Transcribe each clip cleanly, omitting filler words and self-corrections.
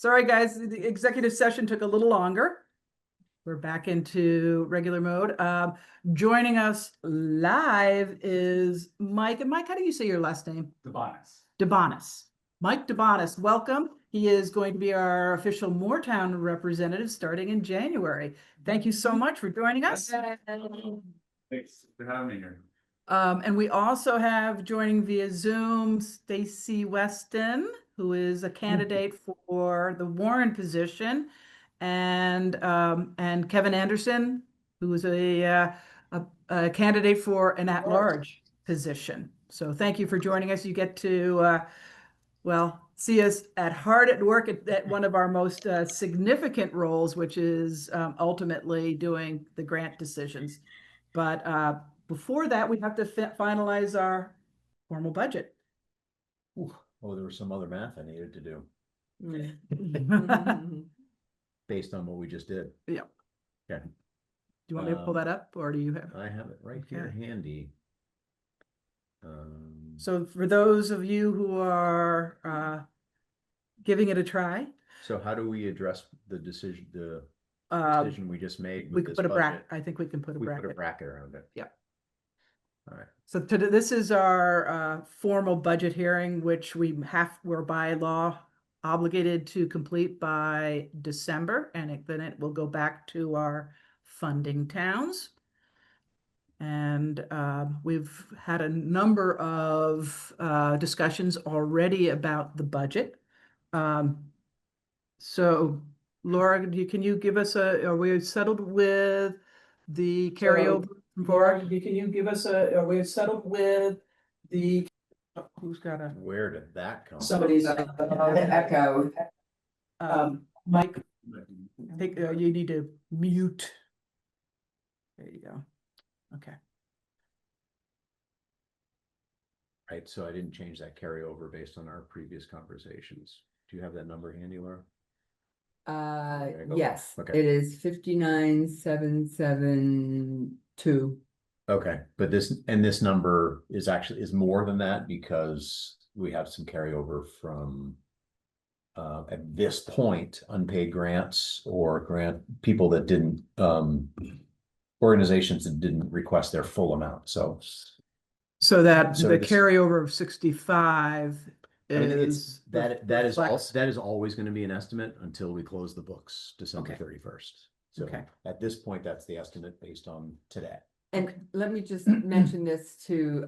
Sorry, guys, the executive session took a little longer. We're back into regular mode. Joining us live is Mike. And Mike, how do you say your last name? Debonis. Debonis. Mike Debonis, welcome. He is going to be our official Moortown representative starting in January. Thank you so much for joining us. Thanks for having me here. And we also have joining via Zoom, Stacy Weston, who is a candidate for the Warren position, and Kevin Anderson, who is a candidate for an at-large position. So thank you for joining us. You get to, see us at hard at work at one of our most significant roles, which is ultimately doing the grant decisions. But before that, we have to finalize our formal budget. Oh, there was some other math I needed to do Do based on what we just did. Yeah. Okay. you want me to pull that up, or do you have? I have it right here handy. So for those of you who are giving it a try, So how do we address the decision we just made we with could this put a bracket. budget? I think we can put a We put a bracket. bracket around it. Yep. All right. So this is our formal budget hearing, which we're by law obligated to complete by December, and then it will go back to our funding towns. And we've had a number of discussions already about the budget. So Laura, can you give us are we settled with the carryover? Laura, can you give us are we settled with the, who's got a, Where did that come from? somebody's Echo. Mike, I think you need to mute. There you go. Okay. Right, so I didn't change that carryover based on our previous conversations. Do you have that number handy, Laura? There you go. Yes, Okay. it is 59,772. Okay, but this number is more than that because we have some carryover from at this point unpaid grants or grant people that didn't organizations that didn't request their full amount. So The this- carryover of 65 I mean, is. that is always going to be an estimate until we close the books December Okay. 31st. So Okay. at this point, that's the estimate based on today. And let me just mention this to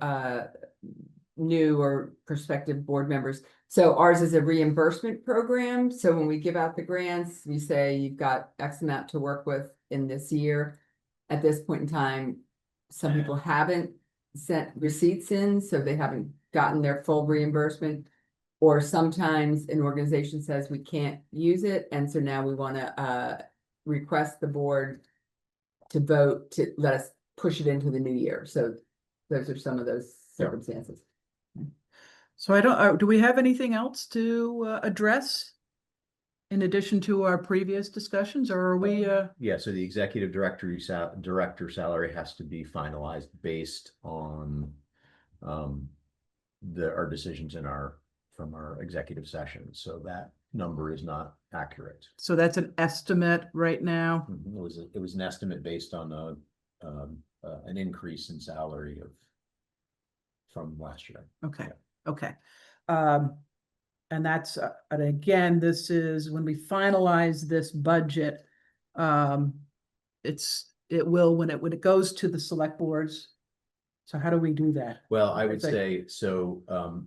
new or prospective board members. So ours is a reimbursement program. So when we give out the grants, we say you've got X amount to work with in this year. At this point in time, some people haven't sent receipts in, so they haven't gotten their full reimbursement. Or sometimes an organization says we can't use it, and so now we want to request the board to vote to let us push it into the new year. So those are some of those circumstances. So I don't, do we have anything else to address in addition to our previous discussions, or are we? Yeah, so the executive director salary has to be finalized based on our decisions from our executive session. So that number is not accurate. So that's an estimate right now. It was an estimate based on an increase in salary from last year. Okay, okay. And that's, and again, this is when we finalize this budget, it will, when it goes to the select boards. So how do we do that? Well, I would It's like- say, so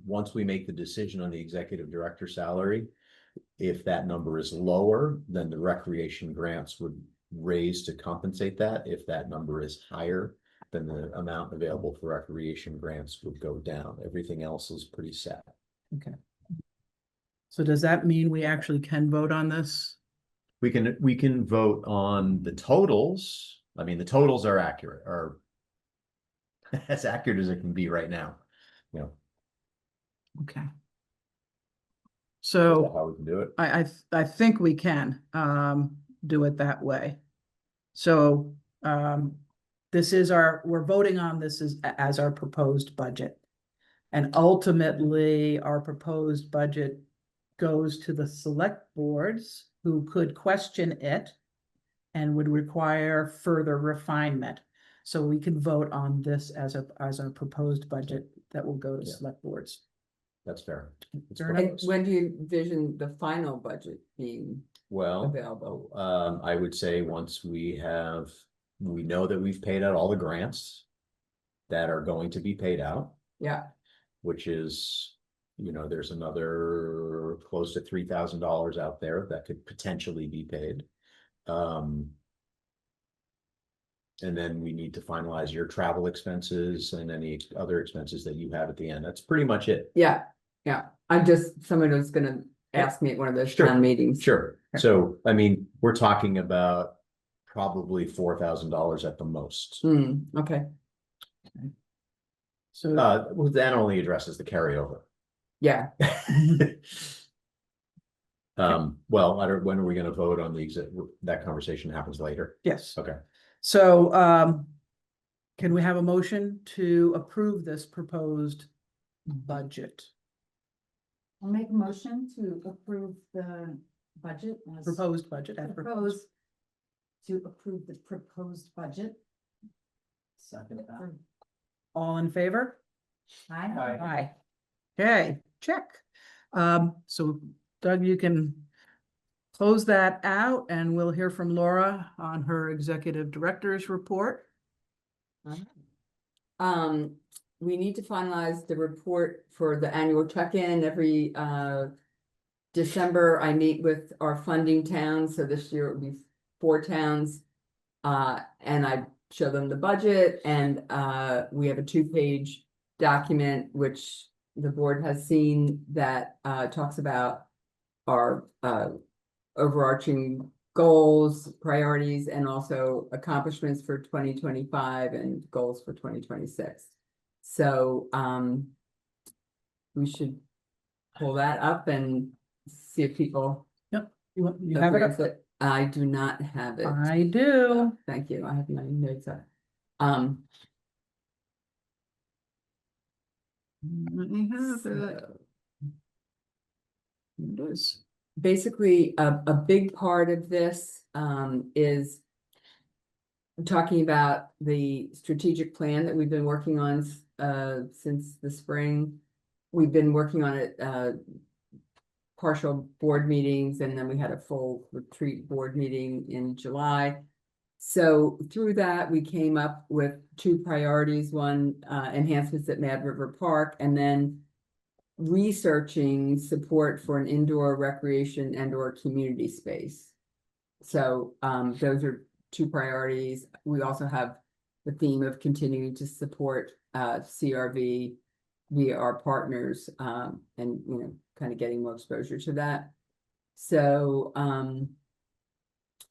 once we make the decision on the executive director salary, if that number is lower, then the recreation grants would raise to compensate that. If that number is higher, then the amount available for recreation grants would go down. Everything else is pretty set. Okay. So does that mean we actually can vote on this? We can vote on the totals. I mean, the totals are accurate, are as accurate as it can be right now. You know, Okay. that's So how we can do it. I think we can do it that way. So this is we're voting on this as our proposed budget. And ultimately, our proposed budget goes to the select boards who could question it and would require further refinement. So we can vote on this as a proposed budget that will go to Yeah. select boards. That's fair. It's Fair enough. And proposed. when do you envision the final budget being Well, available? I would say once we know that we've paid out all the grants that are going to be paid out, Yeah, which is, there's another close to $3,000 out there that could potentially be paid. And then we need to finalize your travel expenses and any other expenses that you have at the end. That's pretty much it. yeah. I'm just, someone was gonna ask me at one of those Sure. town meetings. Sure. So, I mean, we're talking about probably $4,000 at the most. Okay, So, Well, that only addresses the carryover. yeah. Well, when are we gonna vote on that conversation happens later? yes. Okay. So, can we have a motion to approve this proposed budget? I'll make a motion to approve the budget as Proposed budget. as proposed. proposed. To approve the proposed budget. Second. All in favor? Aye. Aye. Okay, check. So Doug, you can close that out and we'll hear from Laura on her executive director's report. We need to finalize the report for the annual check-in every December. I meet with our funding towns, so this year it will be 4 towns. And I show them the budget and we have a 2-page document which the board has seen that talks about our overarching goals, priorities, and also accomplishments for 2025 and goals for 2026. So we should pull that up and see if people. You have it up? agree with it. I do not have it. I do. Thank you. I have my notes up. Let me have it. So It is. basically, a big part of this is talking about the strategic plan that we've been working on since the spring. We've been working on it, partial board meetings, and then we had a full retreat board meeting in July. So through that, we came up with 2 priorities, one, enhancements at Mad River Park, and then researching support for an indoor recreation and or community space. So those are 2 priorities. We also have the theme of continuing to support CRV via our partners and kind of getting more exposure to that. So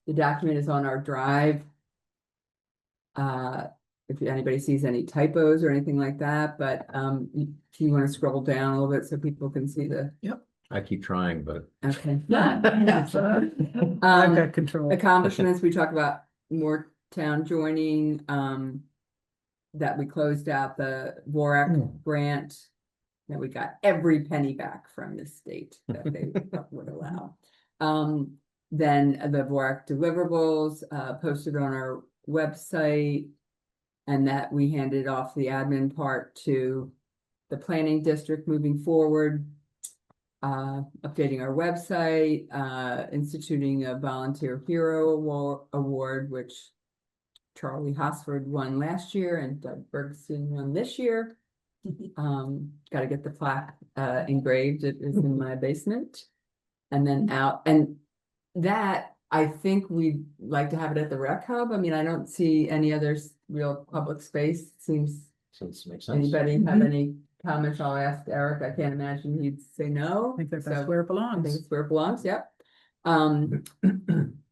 the document is on our drive. If anybody sees any typos or anything like that, but if you want to scroll down a little bit so people can see the. I keep trying, but Okay. I've got control. Accomplishments, we talk about more town joining, that we closed out the VORAC grant. That we got every penny back from the state that they would allow. Then the VORAC deliverables, posted on our website. And that we handed off the admin part to the planning district moving forward. Updating our website, instituting a volunteer hero award, which Charlie Hosford won last year and Doug Bergson won this year. Got to get the plaque engraved. It is in my basement. And then and that I think we'd like to have it at the rec hub. I mean, I don't see any other real public space. Seems, since it makes sense. anybody have any comments? I'll ask Eric. I can't imagine he'd say no. I think that's So where it I think belongs. it's where it belongs, yep.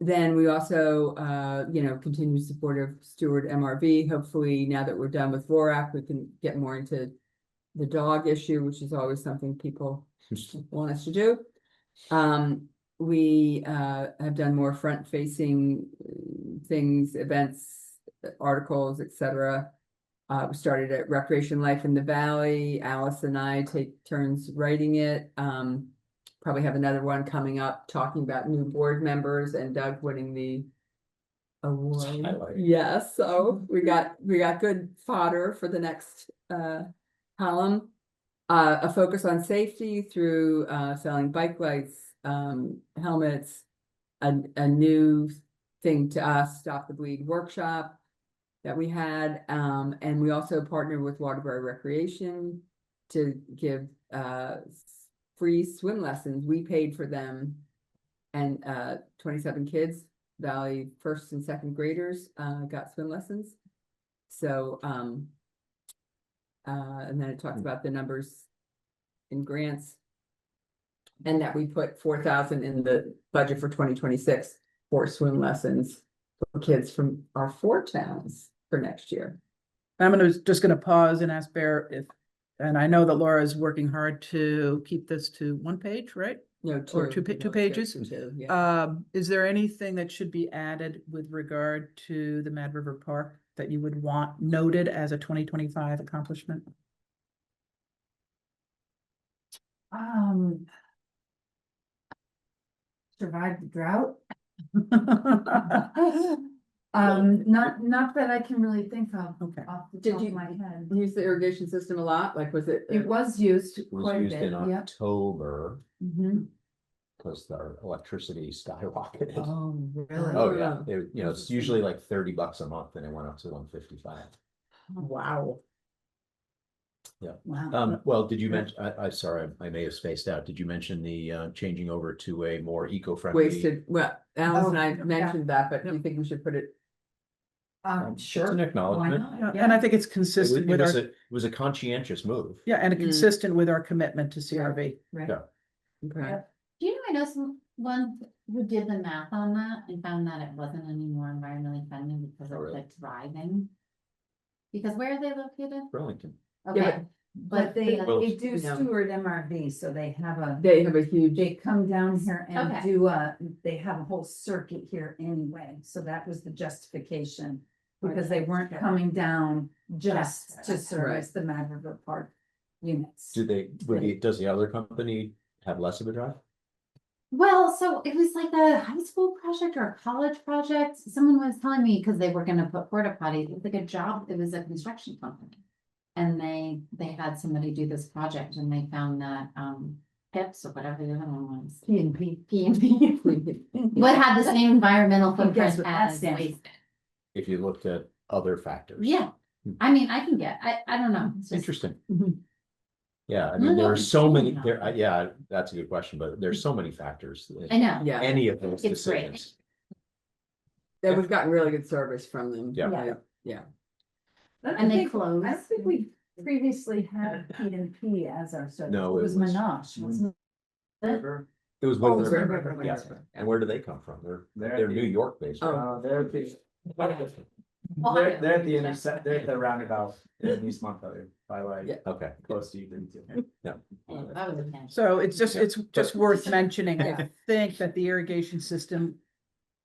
Then we also, continue support of Stewart MRV. Hopefully, now that we're done with VORAC, we can get more into the dog issue, which is always something people want us to do. We have done more front-facing things, events, articles, etc. We started at Recreation Life in the Valley. Alice and I take turns writing it. probably have another one coming up, talking about new board members and Doug winning the award. Highlight. Yes, so we got good fodder for the next column. A focus on safety through selling bike lights, helmets, a new thing to us, Stop the Bleed workshop that we had, and we also partnered with Waterbury Recreation to give free swim lessons. We paid for them, and 27 kids, Valley first and second graders, got swim lessons. So and then it talks about the numbers in grants, and that we put 4,000 in the budget for 2026 for swim lessons for kids from our 4 towns for next year. just gonna pause and ask Bear if, and I know that Laura is working hard to keep this to 1 page, right? No, Or two. two pages? Two, yeah. Is there anything that should be added with regard to the Mad River Park that you would want noted as a 2025 accomplishment? Survived the drought. Not that I can really think of Okay. off the Did top you- of my head. Use the irrigation system a lot, like was it? It was used It was quite a used bit, in yeah. October Mhm. because our electricity skyrocketed. Oh, really? Oh, yeah, it's usually like $30 a month and it went up to 155. Wow. Wow. Well, did you mention, I'm sorry, I may have spaced out. Did you mention the changing over to a more eco-friendly? Wasted, well, Alice and I Oh, yeah. mentioned that, but do you think we should put it? It's Sure. an Why acknowledgement. not? And I think it's It was, consistent it with was our, it was a conscientious move. yeah, and Mm. consistent with our commitment to CRV. Right. Yeah. Okay. Do you know, I know someone who did the math on that and found that it wasn't any more environmentally friendly because Oh, of really? the driving. Because where are they located? Burlington. Okay, But they Well, do no. Stewart MRV, so they have They have a huge, they come down here and Okay. they have a whole circuit here anyway, so that was the justification. Because they weren't coming down just to service the Mad River Park units. Does the other company have less of a drive? well, so it was like a high school project or a college project. Someone was telling me, because they were gonna put porta potties, it was like a job, it was a construction company. And they had somebody do this project and they found that PIPs or whatever the other one was. P&P. P&P. But had the same environmental Well, guess footprint what that as stands for? wasted. If you looked at other factors. Yeah, I mean, I can get, I don't know. It's just- Interesting. Mhm. Yeah, I No, mean, no, there are it's so many, true. yeah, that's a good question, but there's so many factors. in I know. yeah, Any of those It's great. decisions. that we've gotten really good service from them. Yeah. Right, yeah. And they I closed. don't think we previously had P&P as our service. No, It it was was- Menage, wasn't it? It was Oh, one it was of the, River, yeah, River. and where do they come from? They're New York based. right? Oh. They're the, Ohio. they're at the intersect, they're at the roundabout in East Montpelier, by like, Yeah. Okay, close to you. Yeah, that was a pain. So it's just worth mentioning, I Yeah. think that the irrigation system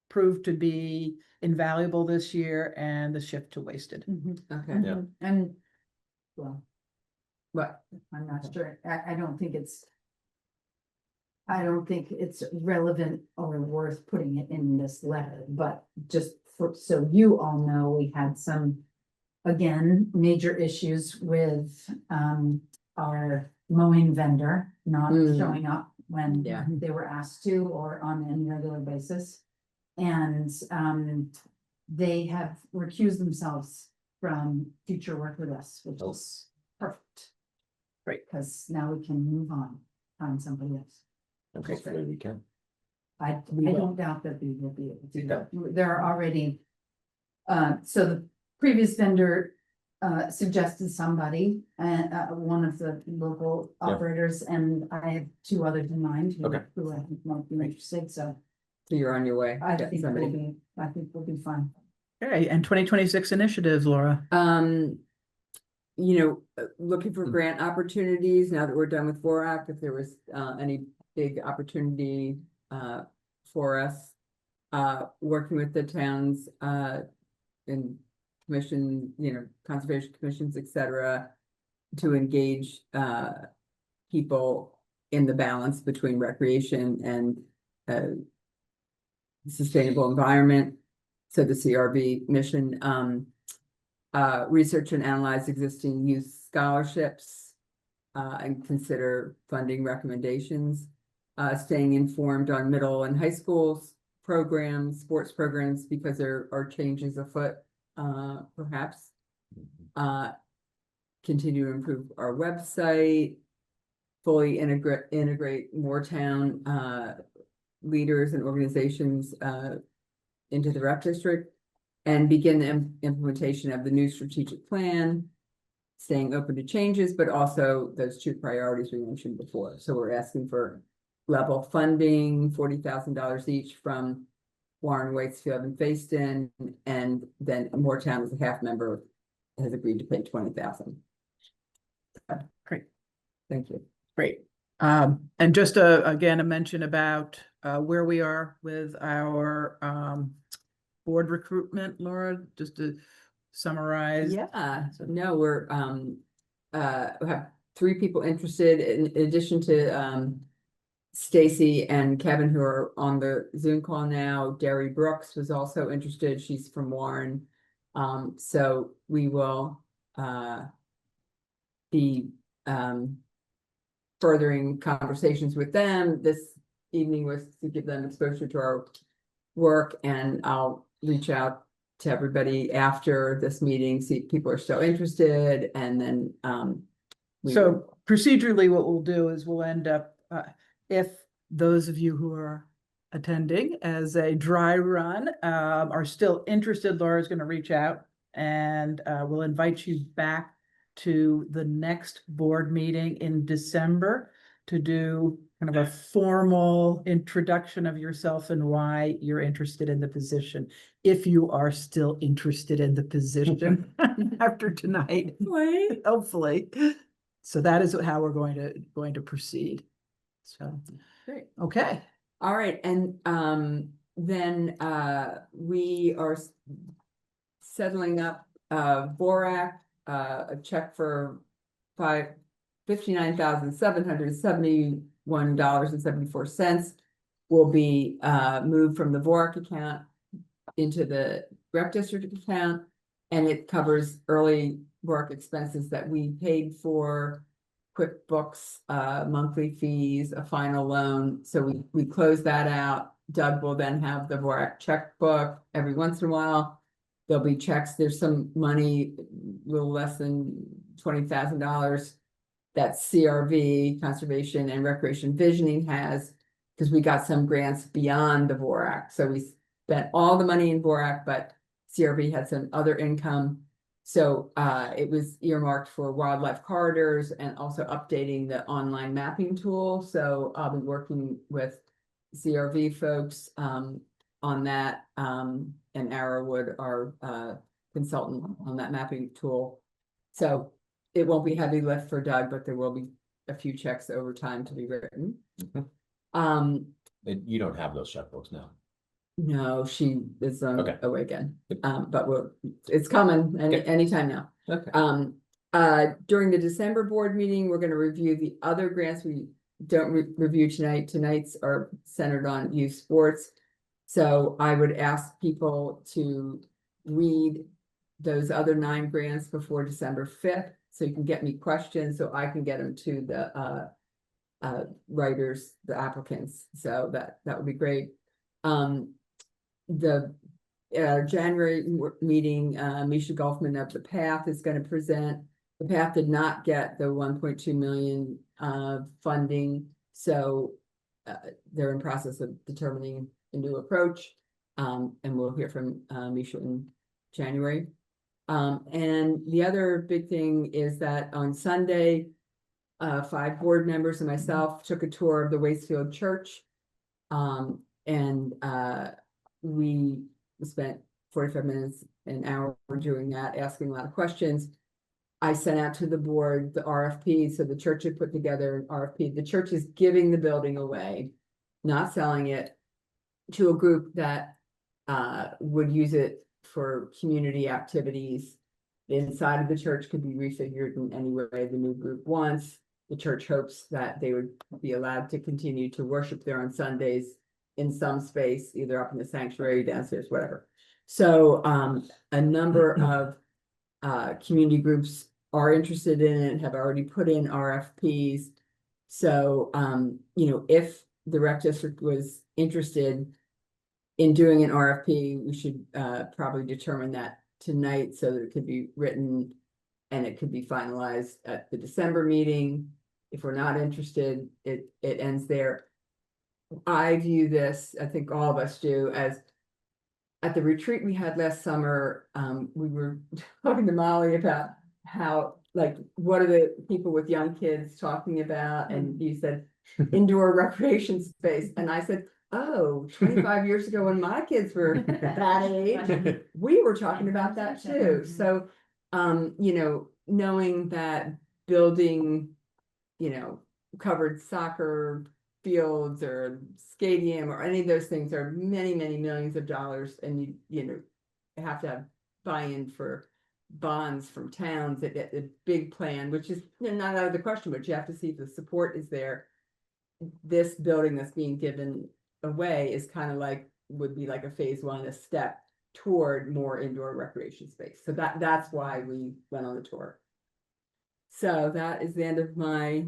proved to be invaluable this year and the shift to wasted. Okay, Yeah. And, well, but, I'm not sure, I don't think it's. I don't think it's relevant or worth putting it in this letter, but just for, so you all know, we had some. Again, major issues with our mowing vendor not Mm. showing up when Yeah. they were asked to or on any regular basis. And they have recused themselves from future work with us, which Oh. is perfect. Great. Because now we can move on, find somebody else. and hopefully we can. I We will. don't doubt that we will be able to do Yeah. that. There are already. So the previous vendor suggested somebody, one of the local Yeah. operators, and I have 2 others in mind. Okay. Who I think might be interested, so so you're on your way. I Get think somebody. we'll be fine. Okay, and 2026 initiatives, Laura. Looking for Hmm. grant opportunities now that we're done with VORAC, if there was any big opportunity for us. Working with the towns and commission, conservation commissions, et cetera, to engage people in the balance between recreation and sustainable environment. So the CRV mission, research and analyze existing youth scholarships, and consider funding recommendations, staying informed on middle and high schools programs, sports programs, because there are changes afoot, perhaps. Continue to improve our website, fully integrate more town leaders and organizations into the rec district, and begin the implementation of the new strategic plan, staying open to changes, but also those two priorities we mentioned before. So we're asking for level funding, $40,000 each from Warren, Waitsfield, and Facein, and then Moortown as a half member has agreed to pay $20,000. Great. Thank you. Great. And just again, a mention about where we are with our board recruitment, Laura, just to summarize. Yeah, no, we have 3 people interested in addition to Stacy and Kevin, who are on the Zoom call now. Derry Brooks was also interested. She's from Warren. So we will be furthering conversations with them. This evening was to give them exposure to our work, and I'll reach out to everybody after this meeting, see if people are still interested, and then So procedurally, what we'll do is we'll end up, if those of you who are attending as a dry run are still interested, Laura's going to reach out and we'll invite you back to the next board meeting in December to do kind of a formal introduction of yourself and why you're interested in the position, if you are still interested in the position after tonight, hopefully. So that is how we're going to proceed. So, Great. okay. All right, and then we are settling up Vorak, a check for $59,771.74 will be moved from the Vorak account into the rec district account, and it covers early work expenses that we paid for, QuickBooks, monthly fees, a final loan. So we close that out. Doug will then have the Vorak checkbook every once in a while. There'll be checks. There's some money, a little less than $20,000 that CRV, Conservation and Recreation Visioning, has, because we got some grants beyond the Vorak. So we spent all the money in Vorak, but CRV had some other income. So it was earmarked for wildlife corridors and also updating the online mapping tool. So I'll be working with CRV folks on that, and Arrowwood, our consultant on that mapping tool. So it won't be heavy lift for Doug, but there will be a few checks over time to be written. And you don't have those checkbooks now. No, she is Okay. away again. But it's coming anytime now. Okay. During the December board meeting, we're going to review the other grants we don't review tonight. Tonight's are centered on youth sports. So I would ask people to read those other 9 grants before December 5th, so you can get me questions so I can get them to the writers, the applicants. So that would be great. The January meeting, Misha Golfman of the PATH is going to present. The PATH did not get the 1.2 million funding, so they're in process of determining a new approach, and we'll hear from Misha in January. And the other big thing is that on Sunday, 5 board members and myself took a tour of the Waitsfield Church, and we spent 45 minutes, an hour doing that, asking a lot of questions. I sent out to the board the RFP, so the church had put together an RFP. The church is giving the building away, not selling it, to a group that would use it for community activities. The inside of the church could be refigured in any way the new group wants. the church hopes that they would be allowed to continue to worship there on Sundays in some space, either up in the sanctuary, downstairs, whatever. So, a number of community groups are interested in it, have already put in RFPs. So, if the rec district was interested in doing an RFP, we should probably determine that tonight so that it could be written and it could be finalized at the December meeting. If we're not interested, it ends there. I view this, I think all of us do, as at the retreat we had last summer, we were talking to Molly about how, like, what are the people with young kids talking about? And you said indoor recreation space. And I said, oh, 25 years ago when my kids were that age, we were talking about that too. So, knowing that building, covered soccer fields or stadium or any of those things are many, many millions of dollars, and you have to have buy-in for bonds from towns, a big plan, which is not out of the question, but you have to see if the support is there. This building that's being given away is kind of would be like a phase one, a step toward more indoor recreation space. So that's why we went on the tour. So that is the end of my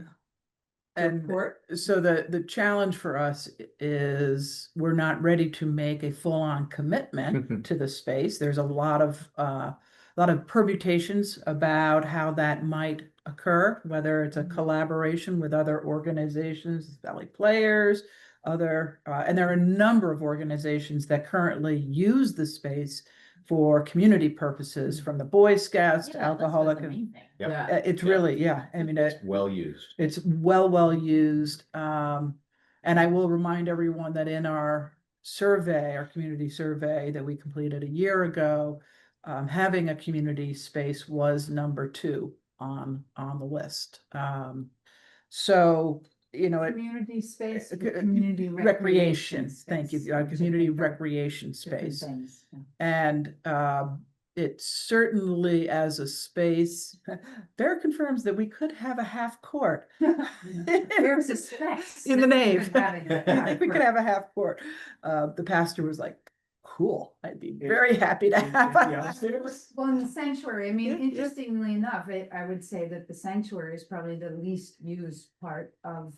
And report. so the challenge for us is we're not ready to make a full-on commitment to the space. There's a lot of permutations about how that might occur, whether it's a collaboration with other organizations, Valley Players, and there are a number of organizations that currently use the space for community purposes, from the Boy Scouts to Alcoholic. Yep. It's Yeah. really, I mean, It's well used. it's well used. And I will remind everyone that in our survey, our community survey that we completed a year ago, having a community space was number 2 on the list. So, Community space, c- community recreation, thank you, space, which I community think are recreation different space. things, yeah. And it certainly, as a space, Bear confirms that we could have a half court. There's a space. In the nave. Having a I think we could have a half court. The pastor was like, cool, I'd be very happy to have. Well, in the sanctuary, I mean, Yeah, yeah. interestingly enough, I would say that the sanctuary is probably the least used part of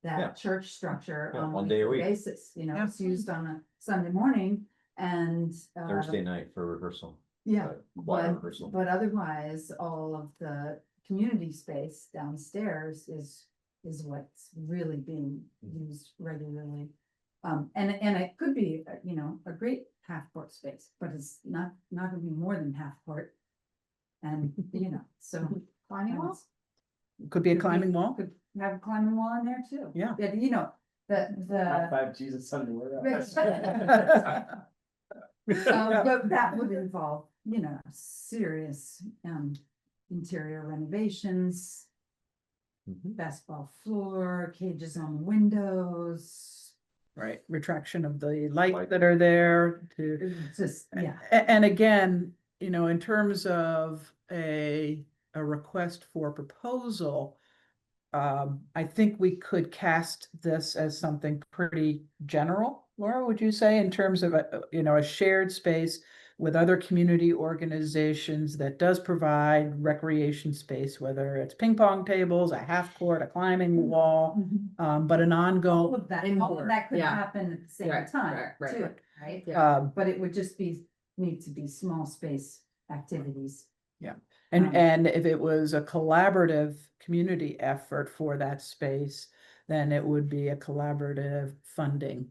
Yeah. that church structure Yeah, on one a day a weekly week. basis, Yeah. it's used on a Sunday morning and. Thursday night for rehearsal. Yeah, Choir but, rehearsal. but otherwise, all of the community space downstairs is what's really being used regularly. And it could be, a great half court space, but it's not gonna be more than half court. And, so. Climbing wall? Could be a climbing wall. Could have a climbing wall in there too. Yeah. The. High five Jesus Sunday. But that would involve, serious, interior renovations, Mhm. basketball floor, cages on windows. Right, retraction of the light Light. that are there to. It's just, yeah. And again, in terms of a request for proposal, I think we could cast this as something pretty general. Laura, would you say, in terms of a shared space with other community organizations that does provide recreation space, whether it's ping pong tables, a half court, a climbing wall, but an All ongoing. of that Indoor, could yeah. happen at the same Right, time right, too, right. right? Yeah. But it would just need to be small space activities. And if it was a collaborative community effort for that space, then it would be a collaborative funding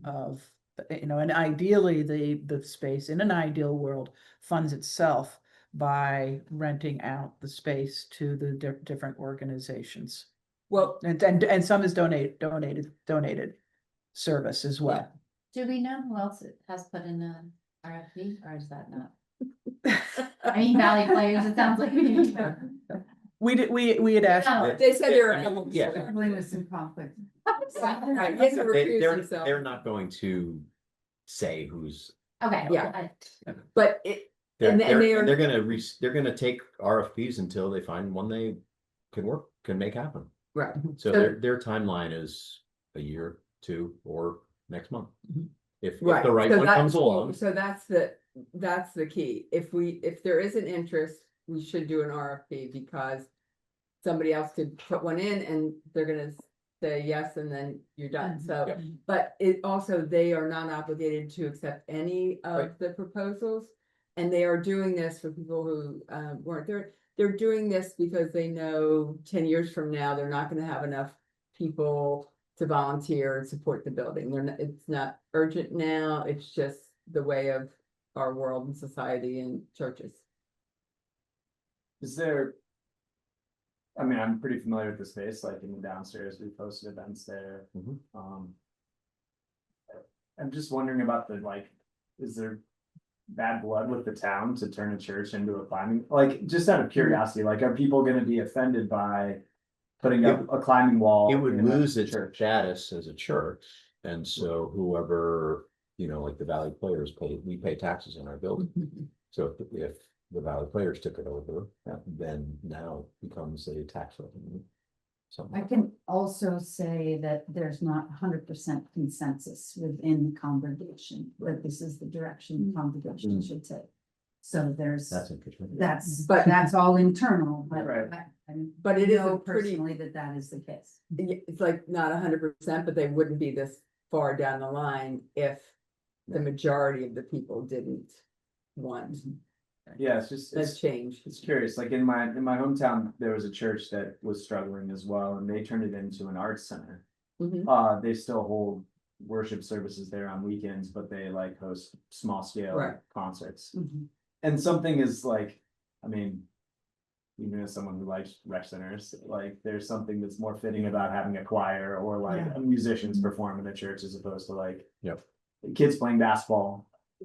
of, and ideally the space in an ideal world funds itself by renting out the space to the different organizations. Well, And some is donated service as well. Do we know who else has put in an RFP, or is that not? I mean, Valley Players, it sounds like we need to. We had asked. No. they said they're. Yeah. Dealing with some conflict. Right, he has to recuse himself. They're not going to say who's, Okay. Yeah. But And they are- they're gonna take RFPs until they find one they can make happen. Right. So their timeline is a year, two, or next month. If Right. the right so one that- comes along. So that's the key. If there is an interest, we should do an RFP because somebody else could put one in and they're gonna say yes, and then you're done. So, Yep. but it also, they are not obligated to accept any of Right. the proposals. And they are doing this for people who weren't there. They're doing this because they know 10 years from now, they're not gonna have enough people to volunteer and support the building. It's not urgent now, it's just the way of our world and society and churches. Is there? I mean, I'm pretty familiar with the space, like in the downstairs, we posted events there. Mhm. I'm just wondering about the, like, is there bad blood with the town to turn a church into a climbing, like, just out of curiosity, like, are people gonna be offended by putting up a climbing wall? It would in a lose its church? status as a church, and so whoever, like the Valley Players we pay taxes in our building. So if the Valley Players took it over, then now it becomes a tax revenue. I can also say that there's not 100% consensus within the congregation, that this is the direction the congregation should take. So That's interesting. that's all internal, but Right. But it is a know pretty- personally that is the case. It's like not 100%, but they wouldn't be this far down the line if the majority of the people didn't want Yeah, it's just, a it's change. curious, like in my hometown, there was a church that was struggling as well, and they turned it into an arts center. Mhm. They still hold worship services there on weekends, but they like host small scale Right. concerts. Mhm. And something is like, I mean, even as someone who likes rec centers, like there's something that's more fitting about having a choir or like Yeah. musicians perform in a church as opposed to like Yep. kids playing basketball.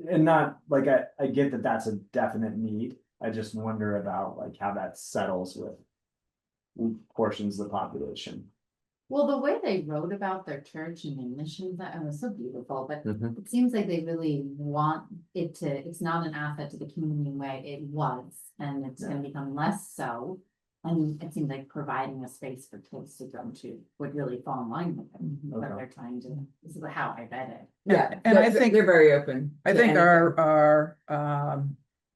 And not like, I get that that's a definite need. I just wonder about like how that settles with portions of the population. Well, the way they wrote about their church and their mission, that was so beautiful, but Mhm. it seems like they really want it to, it's not an asset to the community in a way it was, and it's gonna become less so. And it seems like providing a space for kids to go to would really fall in line with them, what Okay. they're trying to, this is how I read it. Yeah, And I they're- think- they're very open. I to think anything. our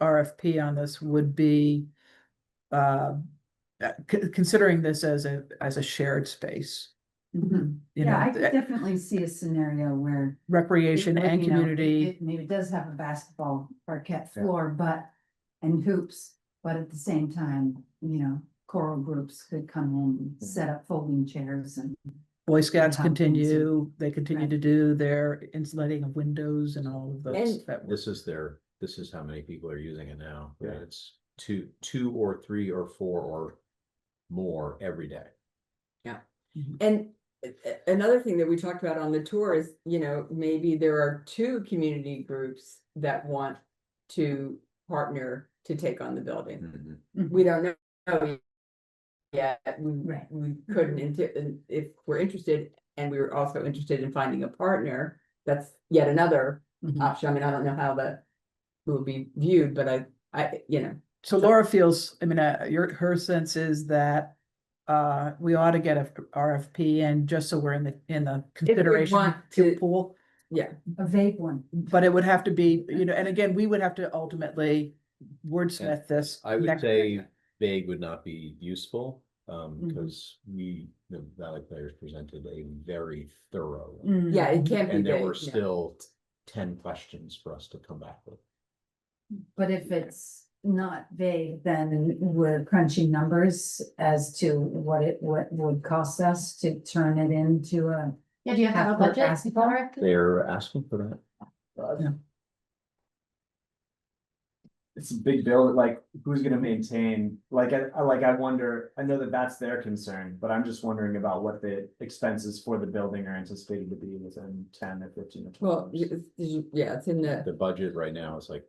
RFP on this would be considering this as a shared space, Mhm. you Yeah, I know, could definitely see a scenario where. recreation it- and you know, community. Maybe it does have a basketball parquet floor, and hoops, but at the same time, choral groups could come in, and set up folding chairs and. Boy Scouts have things and- they continue Right. to do their insulating of windows and all of those. And that work. This is how many people are using it now. Yeah. It's two or three or four or more every day. And another thing that we talked about on the tour is, maybe there are two community groups that want to partner to take on the building. Mhm. We don't know yet. Right. We couldn't, if we're interested, and we were also interested in finding a partner, that's yet another Mhm. option. I mean, I don't know how that will be viewed, but I. So Laura feels, I mean, her sense is that we ought to get a RFP and just so we're in the consideration want to- pool. A vague one. But it would have to be, and again, we would have to ultimately wordsmith this. I would next- say vague would not be useful, Mm-hmm. because the Valley Players presented a very thorough. Yeah, it can't be And there vague, were yeah. still 10 questions for us to come back with. But if it's not vague, then we're crunching numbers as to what would cost us to turn it into a. Yeah, do you have a Half-court budget? basketball? RFP? They're asking for that. Yeah. It's a big bill, like, who's gonna maintain, I wonder, I know that that's their concern, but I'm just wondering about what the expenses for the building are anticipated to be within 10 or 15 or 20 Well, years. it's in the, The budget right now is like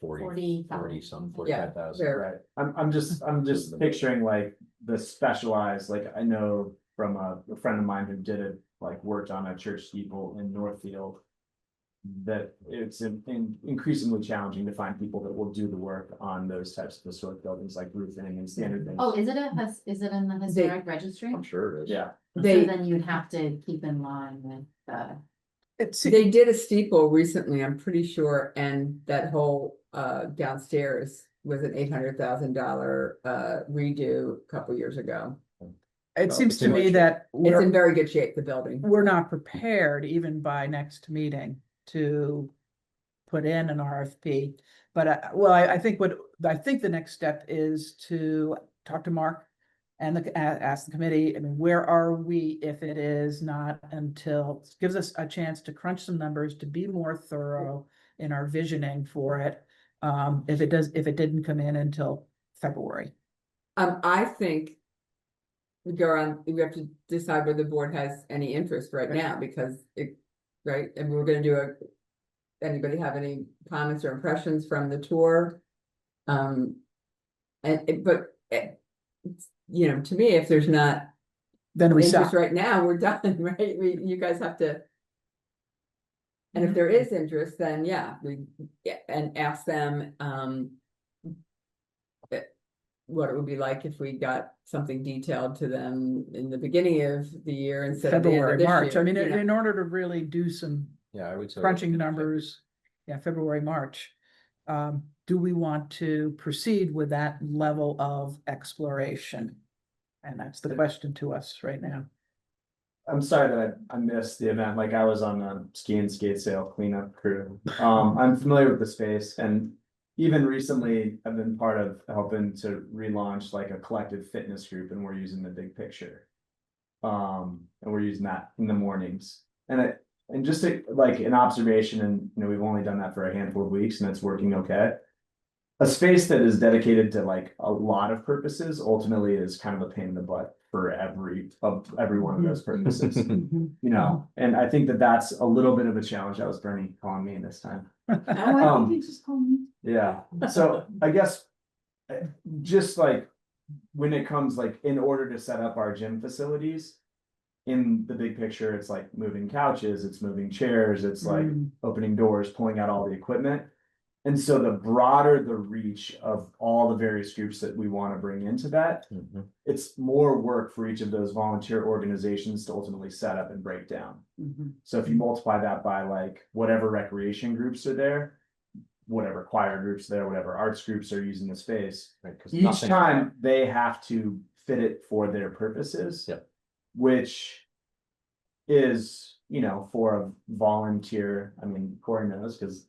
40 40,000. some, Yeah, 45,000. very- Right, I'm just picturing like the specialized, like, I know from a friend of mine who did it, like, worked on a church steeple in Northfield. that it's increasingly challenging to find people that will do the work on those types of historic buildings like roofing and standard things. Oh, is it is it in the historic registry? I'm sure it is. Yeah, So They, then you'd have to keep in line with the. they did a steeple recently, I'm pretty sure, and that whole downstairs was an $800,000 redo a couple years ago. It Well, seems it's to in me good that It's in very good shape, the building. we're not prepared even by next meeting to put in an RFP. But well, I think I think the next step is to talk to Mark and ask the committee, I mean, where are we if it is not until, gives us a chance to crunch some numbers, to be more thorough in our visioning for it. If it didn't come in until February. I think we go on, we have to decide whether the board has any interest right now, because it, right, and we're gonna do anybody have any comments or impressions from the tour? You know, to me, if there's not Then we interest stop. right now, we're done, right? You guys have to. And if there is interest, then yeah, and ask them, what it would be like if we got something detailed to them in the beginning of the year instead of the end of February, this March. year, I mean, you know. in order to really do some Yeah, I would say. crunching numbers, yeah, February, March. Do we want to proceed with that level of exploration? And that's the question to us right now. I'm sorry that I missed the event, like I was on a ski and skate sale cleanup crew. I'm familiar with the space, and even recently I've been part of helping to relaunch like a collective fitness group, and we're using the big picture. And we're using that in the mornings, and just like an observation, and you know, we've only done that for a handful of weeks and it's working okay. A space that is dedicated to like a lot of purposes ultimately is kind of a pain in the butt for every one of those purposes, you know, and I think that that's a little bit of a challenge. That was Bernie calling me this time. Oh, I think you just called me. Yeah, so I guess just like when it comes like in order to set up our gym facilities, in the big picture, it's like moving couches, it's moving chairs, it's like opening doors, pulling out all the equipment. And so the broader the reach of all the various groups that we want to bring into that, Mhm. it's more work for each of those volunteer organizations to ultimately set up and break down. So if you multiply that by like whatever recreation groups are there, whatever choir groups there, whatever arts groups are using the space, Right, 'cause each nothing- time they have to fit it for their purposes. Yep. Which is, you know, for a volunteer, I mean, Corey knows because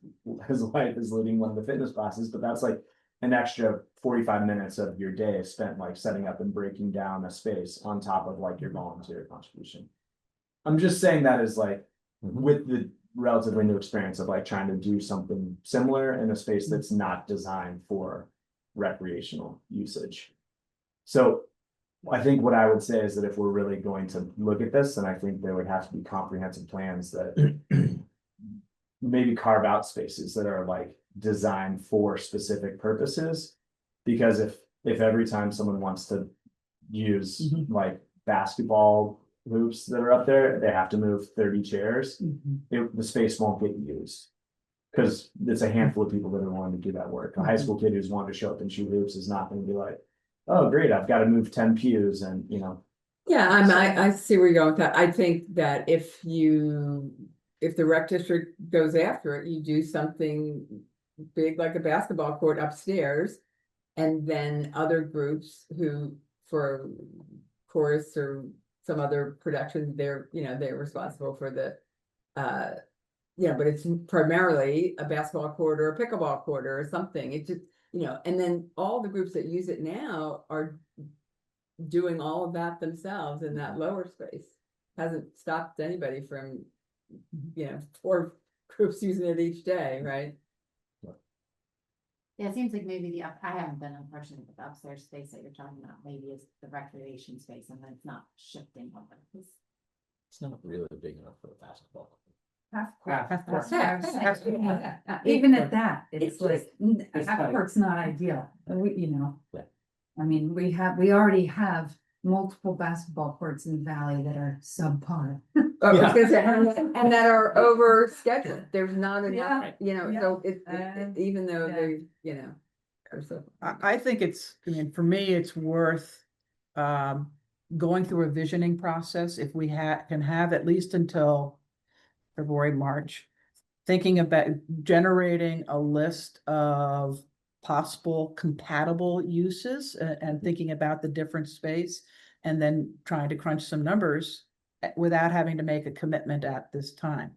his wife is leading one of the fitness classes, but that's like an extra 45 minutes of your day spent like setting up and breaking down a space on top of like your volunteer contribution. I'm just saying that as like with the relatively new experience of like trying to do something similar in a space that's not designed for recreational usage. So I think what I would say is that if we're really going to look at this, then I think there would have to be comprehensive plans that maybe carve out spaces that are like designed for specific purposes. Because if every time someone wants to use like basketball hoops that are up there, they have to move 30 chairs, the space won't get used. Because it's a handful of people that are willing to do that work. A high school kid who's wanting to show up and shoot hoops is not gonna be like, oh, great, I've got to move 10 pews and, you know. Yeah, I see where you're going with that. I think that if the rec district goes after it, you do something big like a basketball court upstairs. And then other groups who, for chorus or some other production, they're responsible for the, but it's primarily a basketball court or a pickleball court or something. It just, and then all the groups that use it now are doing all of that themselves in that lower space. Hasn't stopped anybody from, 4 groups using it each day, right? Yeah, it seems like maybe I haven't been unfortunate with the upstairs space that you're talking about, maybe it's the recreation space and then it's not shifting over. It's not really big enough for a basketball. Even at that, it's It's like, half court's not ideal, Yeah. I mean, we already have multiple basketball courts in the valley that are subpar. I was Yeah. gonna say, and that are over scheduled, there's not Yeah, enough, you know, yeah. so even though yeah. they, you know. are so. I think it's, I mean, for me, it's worth going through a visioning process. If we can have at least until February, March, thinking about generating a list of possible compatible uses and thinking about the different space, and then trying to crunch some numbers without having to make a commitment at this time.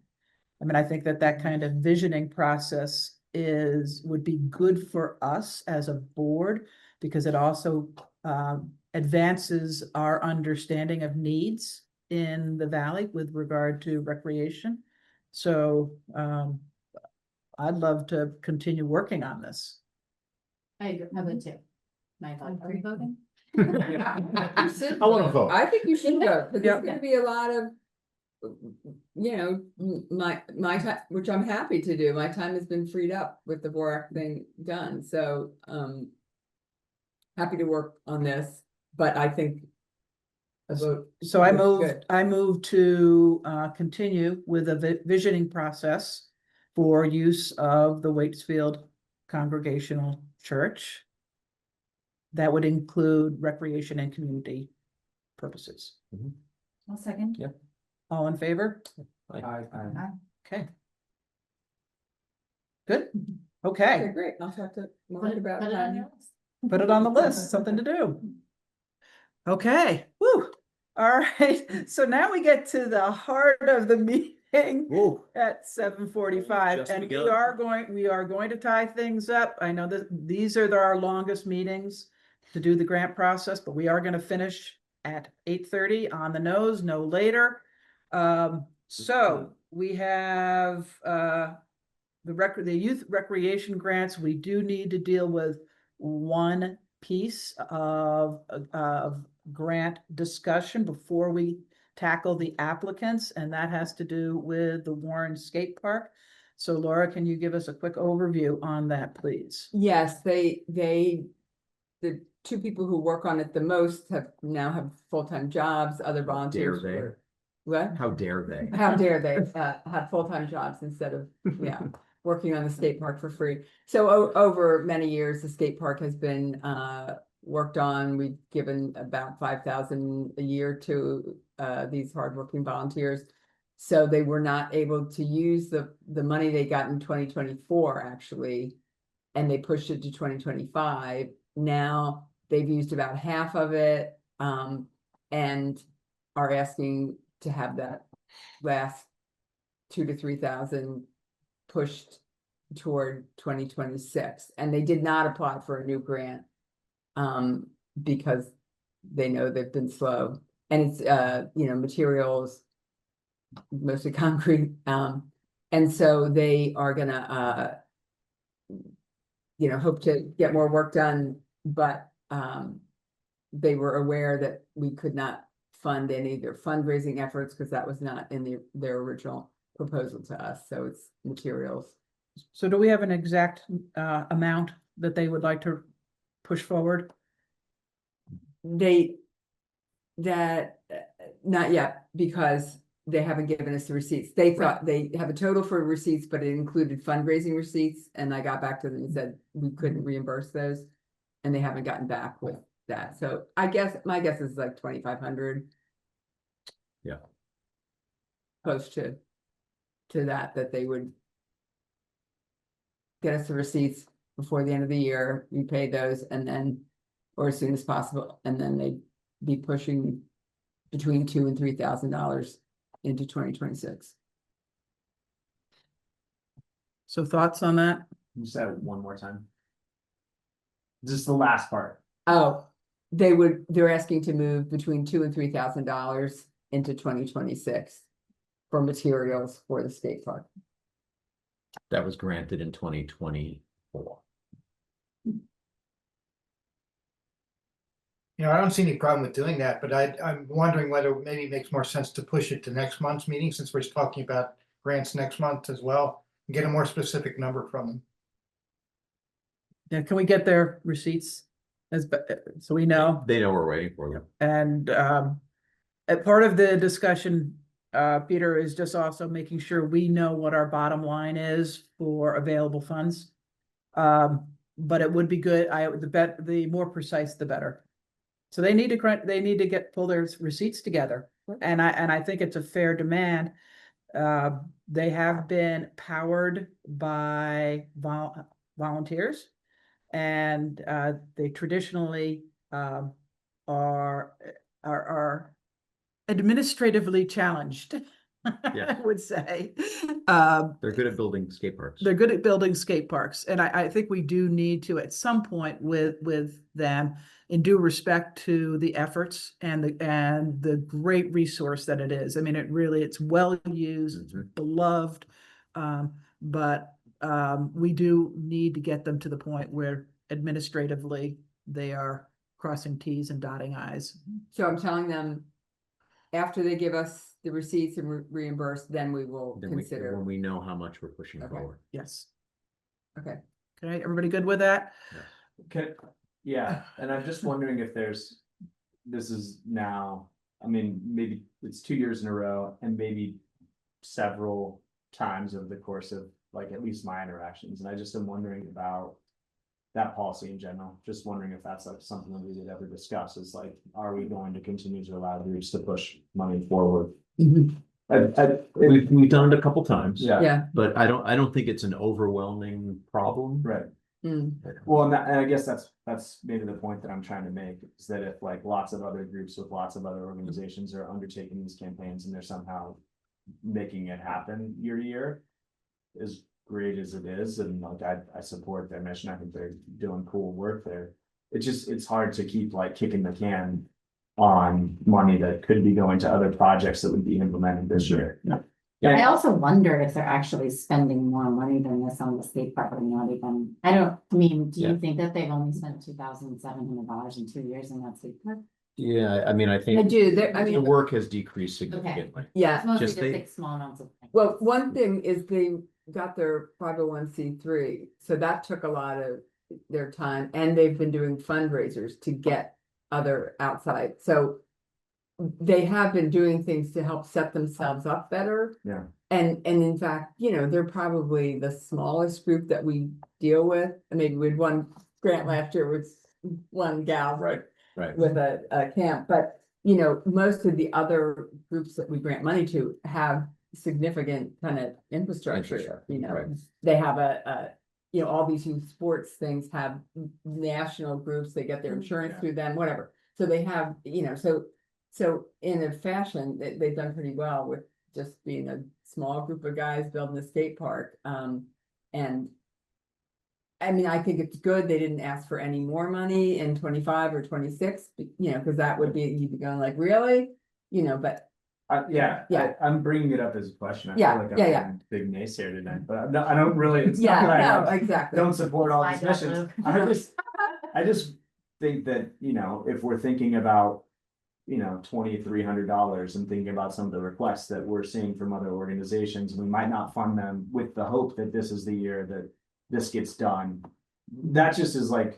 I mean, I think that kind of visioning process would be good for us as a board, because it also advances our understanding of needs in the valley with regard to recreation. So I'd love to continue working on this. I would too. My thought, are we voting? I want to vote. I think you should go, because Yep. there's gonna be a lot of, you know, my time, which I'm happy to do, my time has been freed up with the VORAC thing done, so, happy to work on this, but I think a vote. So I Good. move to continue with a visioning process for use of the Waitsfield Congregational Church. That would include recreation and community purposes. I'll second. Yeah. All in favor? Okay. Good, Okay, okay, great, I'll talk to Mark Put about it on that. your list. put it on the list, something to do. Okay, woo, all right, so now we get to the heart of the meeting. Whoa. At 7:45, Just and begun. we are going to tie things up. I know that these are our longest meetings to do the grant process, but we are going to finish at 8:30 on the nose, no later. So we have the youth recreation grants. We do need to deal with one piece of grant discussion before we tackle the applicants, and that has to do with the Warren Skate Park. So Laura, can you give us a quick overview on that, please? Yes, the two people who work on it the most now have full-time jobs, other volunteers. Dare What? How dare they? How dare they have full-time jobs instead of, yeah, working on the skate park for free. So over many years, the skate park has been worked on. We've given about 5,000 a year to these hardworking volunteers. So they were not able to use the money they got in 2024, actually, and they pushed it to 2025. Now they've used about half of it, and are asking to have that last 2,000 to 3,000 pushed toward 2026. And they did not apply for a new grant, because they know they've been slow, and it's you know, materials, mostly concrete, and so they are gonna you know, hope to get more work done, but they were aware that we could not fund any of their fundraising efforts, because that was not in their original proposal to us, so it's materials. So do we have an exact amount that they would like to push forward? Not yet, because they haven't given us the receipts. They thought they have a total for receipts, but it included fundraising receipts, and I got back to them and said we couldn't reimburse those, and they haven't gotten back with that. So I guess my guess is like 2,500. Yeah. Close to that they would get us the receipts before the end of the year, we pay those, and then, or as soon as possible, and then they'd be pushing between $2,000 and $3,000 into 2026. So thoughts on that? Just say it one more time. Just the last part. Oh, they're asking to move between $2,000 and $3,000 into 2026 for materials for the skate park. That was granted in 2024. You know, I don't see any problem with doing that, but I'm wondering whether maybe it makes more sense to push it to next month's meeting, since we're talking about grants next month as well, and get a more specific number from them. Yeah, can we get their receipts So we know. They know we're waiting for them. And part of the discussion, Peter, is just also making sure we know what our bottom line is for available funds. But it would be good, the more precise, the better. So they need to pull their receipts together. And I think it's a fair demand. They have been powered by volunteers. And they traditionally are administratively challenged, Yeah. I would say. They're good at building skate parks. They're good at building skate parks, and I think we do need to, at some point with them, in due respect to the efforts and the great resource that it is. I mean, it's well used, it's beloved, but we do need to get them to the point where administratively they are crossing Ts and dotting Is. So I'm telling them, after they give us the receipts and reimburse, then we will When consider. we know how much we're pushing Okay. forward. Yes. Okay. Okay, everybody good with that? Okay, yeah, and I'm just wondering if this is now, I mean, maybe it's 2 years in a row and maybe several times over the course of like at least my interactions, and I just am wondering about that policy in general, just wondering if that's like something that we would ever discuss, is like, are we going to continue to allow groups to push money forward? We've done it a couple times. Yeah, Yeah. But I don't think it's an overwhelming problem. right. Mm. Well, and I guess that's maybe the point that I'm trying to make, is that if like lots of other groups with lots of other organizations are undertaking these campaigns and they're somehow making it happen year to year, as great as it is, and like I support their mission, I think they're doing cool work there. It's hard to keep like kicking the can on money that could be going to other projects that would be implemented this year. I also wonder if they're actually spending more money than this on the skate park, or not even, do Yeah. you think that they've only spent $2,700 in 2 years in that skate park? Yeah, I mean, I I think do, I the mean, work has decreased significantly. yeah, It's mostly Just just they- like small amounts of things. well, one thing is they got their 501c3, so that took a lot of their time, and they've been doing fundraisers to get other outside, so they have been doing things to help set themselves up better. Yeah. And in fact, they're probably the smallest group that we deal with. I mean, we had one grant last year with one gal. Right. With a camp, but most of the other groups that we grant money to have significant kind of infrastructure, right. They have all these youth sports things have national groups, they get their insurance through them, whatever. So they have, so in a fashion, they've done pretty well with just being a small group of guys building a skate park. And I mean, I think it's good they didn't ask for any more money in 25 or 26, because that would be, you'd be going like, really? But Yeah, Yeah. I'm bringing it up as a question. I Yeah, feel like yeah, I'm yeah. a big naysayer tonight, but I don't really, it's not yeah, that I no, exactly. don't support all Slide these that, missions. Luke. I just think that, if we're thinking about, $2,300 and thinking about some of the requests that we're seeing from other organizations, we might not fund them with the hope that this is the year that this gets done. That just is like,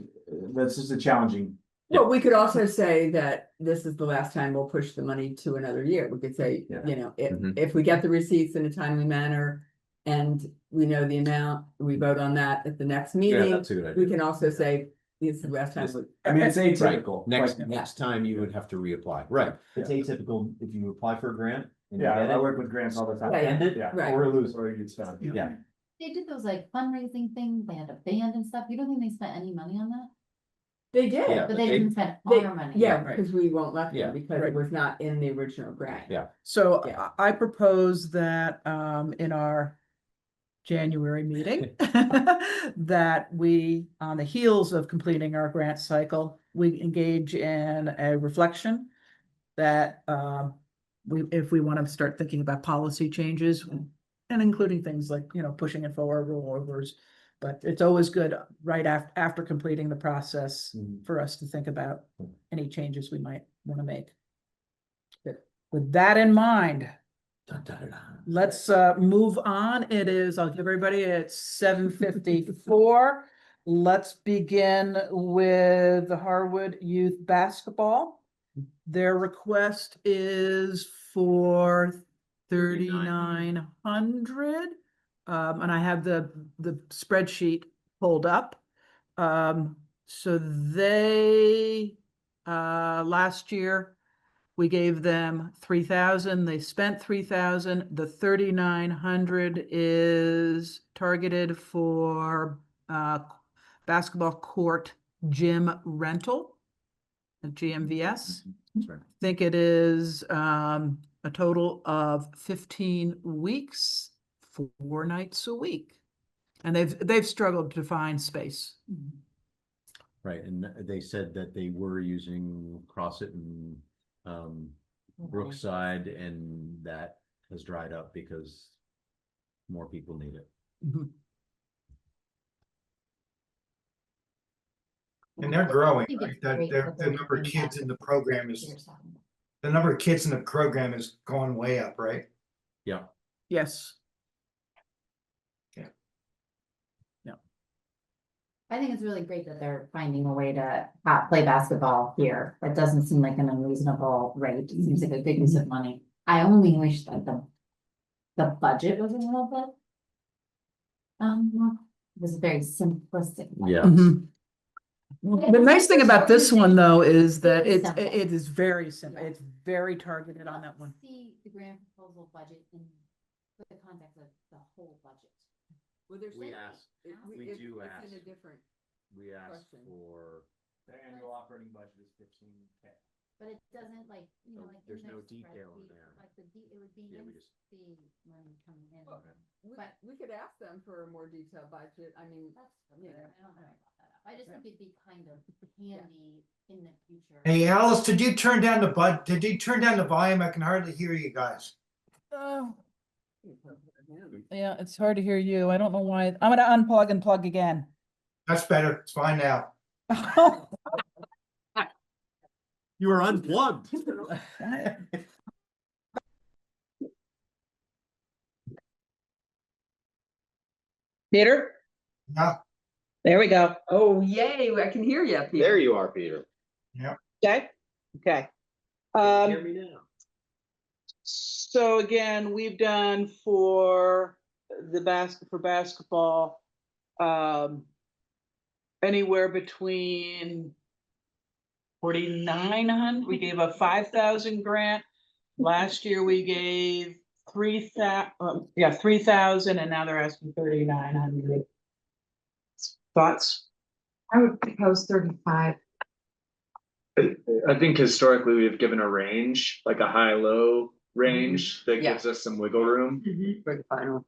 that's just a challenging. Well, we could also say that this is the last time we'll push the money to another year. We could say, Yeah. Mhm. if we get the receipts in a timely manner and we know the amount, we vote on that at the next Yeah, meeting. that's a good We idea. can also say, this is the last time. I mean, it's Right, atypical. next, like- next time you would have to reapply, right, it's atypical if you apply for a grant. and you Yeah, get I it, work with grants all the time. Yeah, Yeah, right. or lose, or you get spent. Yeah, They did those like fundraising things, they had a band and stuff, you don't think they spent any money on that? They did. Yeah. But they they- didn't spend They- our money. Yeah, Right. because we won't let Yeah. them because it was not in the original grant. Yeah. So Yeah. I propose that in our January meeting, that we, on the heels of completing our grant cycle, we engage in a reflection that if we want to start thinking about policy changes and including things like, pushing it forward, rollovers. But it's always good right after completing the process Mhm. for us to think about any changes we might want to make. Good. With that in mind, Dun, dun, dun, dun. let's move on. I'll give everybody at 7:54. let's begin with the Harwood Youth Basketball. Their request is for 3,900. And I have the spreadsheet pulled up. So they, last year, we gave them 3,000, they spent 3,000, the 3,900 is targeted for, basketball court gym rental, a GMVS. Sorry. I think it is, a total of 15 weeks, 4 nights a week. And they've struggled to find space. Right, and they said that they were using CrossFit and Brookside, and that has dried up because more people need it. And they're growing, I think right? it's That great they're, that the they're number of doing kids that. in the program is, Here's something. the number of kids in the program is going way up, right? Yeah, Yes. I think it's really great that they're finding a way to play basketball here. That doesn't seem like an unreasonable rate. It seems like a good use of money. I only wish that the budget was a little bit. It was very simplistic. yeah. Mhm. The nice thing about this one, though, is that Really it simple. is very simple. Yeah. It's very targeted on that one. See the grant proposal budget in the context of the whole budget. Well, they're We saying asked- we it's do in ask. a different, We asked Question. for, Their annual operating budget is 15K. But it doesn't like, you know, like. in There's the no detail in spreadsheet, there. Like it would be Yeah, we nice just- to see money coming in. we, But- we could ask them for a more detailed budget. I mean, That's, Yeah. I don't know about that. I just think it'd be kind of handy in the future. Hey, Alice, did you turn down the volume? I can hardly hear you guys. Oh, yeah, it's hard to hear you. I don't know why. I'm gonna unplug and plug again. That's better. It's fine now. You were unplugged. Peter, Yeah, there we go. oh, yay, I can hear you. There you are, Peter. Okay, okay. Hear me now. So again, we've done for the basketball, anywhere between 4,900, we gave a 5,000 grant. Last year we gave 3,000, and now they're asking 3,900. Thoughts? I would propose 35. I think historically we've given a range, like a high-low range that Yeah. gives us some wiggle room. For the final.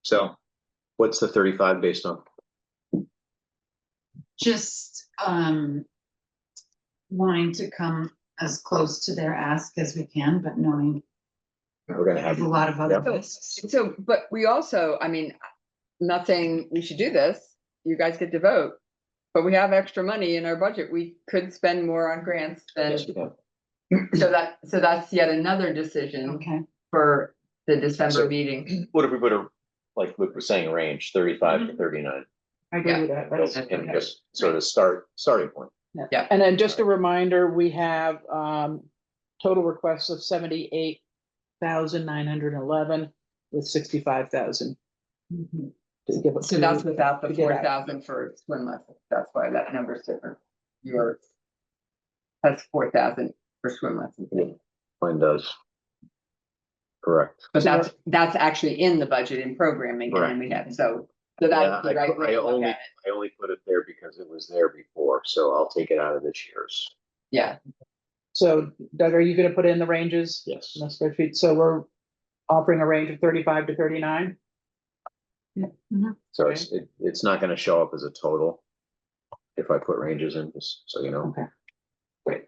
So what's the 35 based on? Just, wanting to come as close to their ask as we can, but knowing We're gonna there's have, a lot of other Yep. risks. So, but we also, I mean, not saying we should do this, you guys get to vote. But we have extra money in our budget, we could spend more on grants than, yes, we can. so that's yet another decision Okay. for the December So- meeting. What if we put a, like Luke was saying, a range, 35 to 39? I agree with that. Those can just sort of starting point. And then just a reminder, we have total requests of 78,911 with 65,000. To give So that's without the to get out. 4,000 for swim lessons, that's why that number's different. Yours. That's 4,000 for swim lessons, Mine does. Correct. but that's actually in the budget in programming, and then we have, so Yeah, that's the right way I to look only, at it, I only put it there because it was there before, so I'll take it out of this year's. yeah. So Doug, are you gonna put in the ranges? Yes. In the spreadsheet, so we're offering a range of 35 to 39? So it's not gonna show up as a total. If I put ranges in, just so you know. Okay.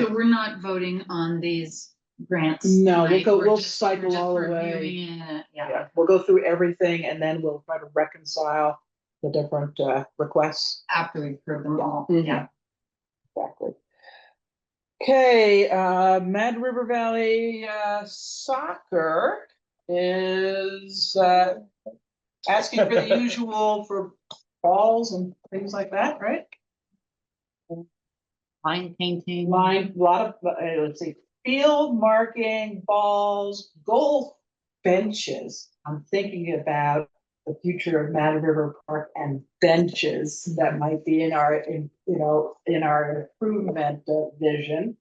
So we're not voting on these grants. No, we'll tonight, go- we're we'll just- cycle we're just all the way. reviewing it, Yeah. Yeah, we'll go through everything and then we'll try to reconcile the different requests. After we approve them all, Mhm. yeah. Exactly. Okay, Mad River Valley soccer is asking for the usual for balls and things like that, right? Line painting. Line, a lot of, let's see, field marking, balls, golf benches. I'm thinking about the future of Mad River Park and benches that might be in our, in our improvement vision.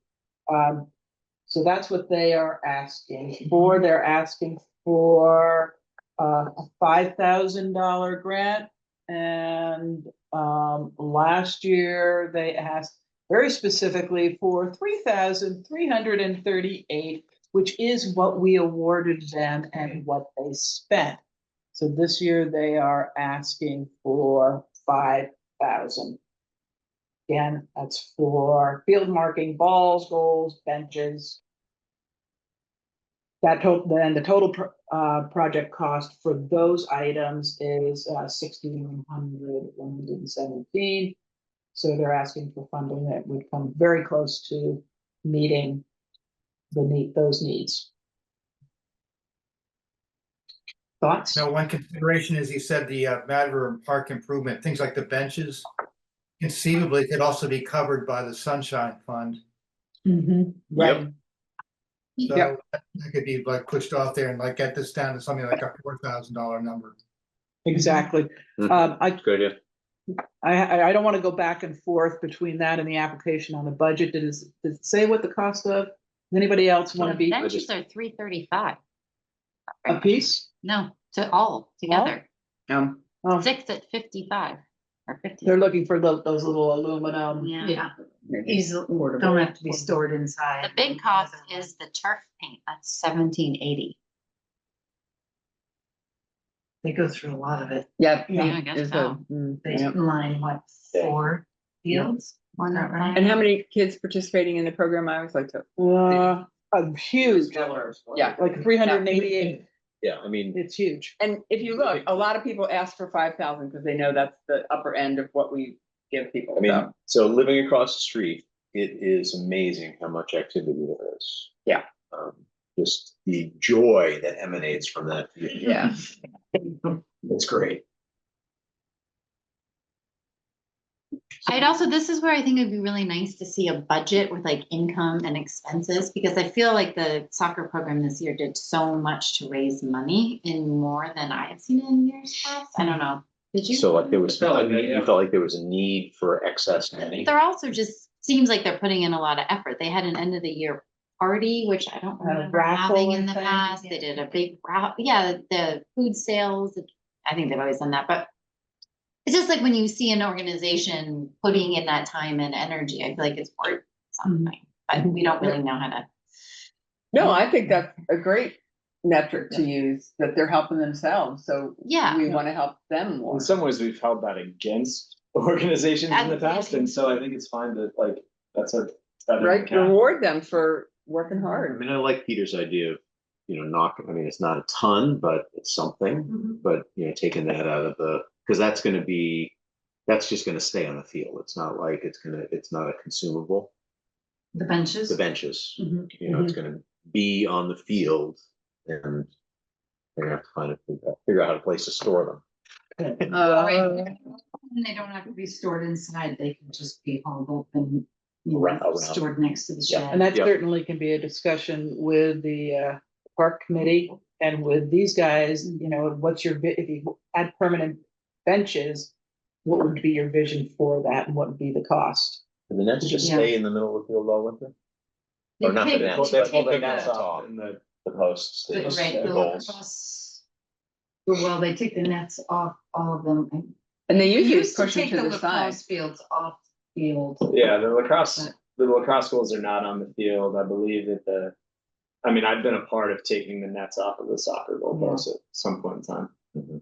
So that's what they are asking for. They're asking for a $5,000 grant. And last year they asked very specifically for 3,338, which is what we awarded them and what they spent. So this year they are asking for 5,000. Again, that's for field marking, balls, goals, benches. That total, then the total project cost for those items is 1,117. So they're asking for funding that would come very close to meeting those needs. Thoughts? Now, one consideration is you said the Mad River Park improvement, things like the benches. Conceivably could also be covered by the Sunshine Fund. Right. So that could be like pushed off there and like get this down to something like a $4,000 number. Exactly. Good idea. I don't want to go back and forth between that and the application on the budget. Does it say what the cost of? Anybody else want to be Benches are $335. a piece? No, to all together. Oh, 6 at 55 or 50. they're looking for those little aluminum. Yeah. Easily, don't have to be stored inside. The big cost is the turf paint. That's $1,780. They go through a lot of it. Yeah. Yeah, I guess is so. They line what, 4 fields? Or not, right? And how many kids participating in the program? I always like to. A huge, Yeah. like 388. Yeah, I mean, It's huge. And if you look, a lot of people ask for 5,000 because they know that's the upper end of what we give people. I mean, so living across the street, it is amazing how much activity there is. Yeah. Just the joy that emanates from that. Yeah. It's great. I'd also, this is where I think it'd be really nice to see a budget with like income and expenses, because I feel like the soccer program this year did so much to raise money in more than I have seen in years past. I don't know. Did you? So like there was, Felt like that, yeah. you felt like there was a need for excess money. They're also just, seems like they're putting in a lot of effort. They had an end of the year party, which I don't remember raffle having in and the things, past. They did a big yeah, the food sales. I think they've always done that, but it's just like when you see an organization putting in that time and energy, I feel like it's worth something, but we don't really know how to. No, I think that's a great metric to use, that they're helping themselves. So Yeah. we want to help them more. In some ways, we've held that against organizations in the past, and so I think it's fine to like, that's a. better Right, count. reward them for working I hard. mean, I like Peter's idea of, I mean, it's not a ton, but it's something, but, taking that out of because that's just gonna stay on the field. It's not like it's not a consumable. The benches? The benches, Mhm. it's gonna be on the field and they're gonna have to figure out how to place to store them. And they don't have to be stored inside, they can just be hauled open, Around. stored next to the Yeah. shed. And that Yep. certainly can be a discussion with the park committee and with these guys, what's your, if you add permanent benches, what would be your vision for that and what would be the cost? And the nets just Yeah. stay in the middle of the field all winter? They Or not the take- nets, Well, but they pull the take nets the- off and the. the posts, The the goals. lacrosse- Well, they take the nets off all of them. And they They usually used to push them take to the the side. lacrosse fields off field. Yeah, the lacrosse goals are not on the field. I believe that I've been a part of taking the nets off of the soccer goal posts at some point in time.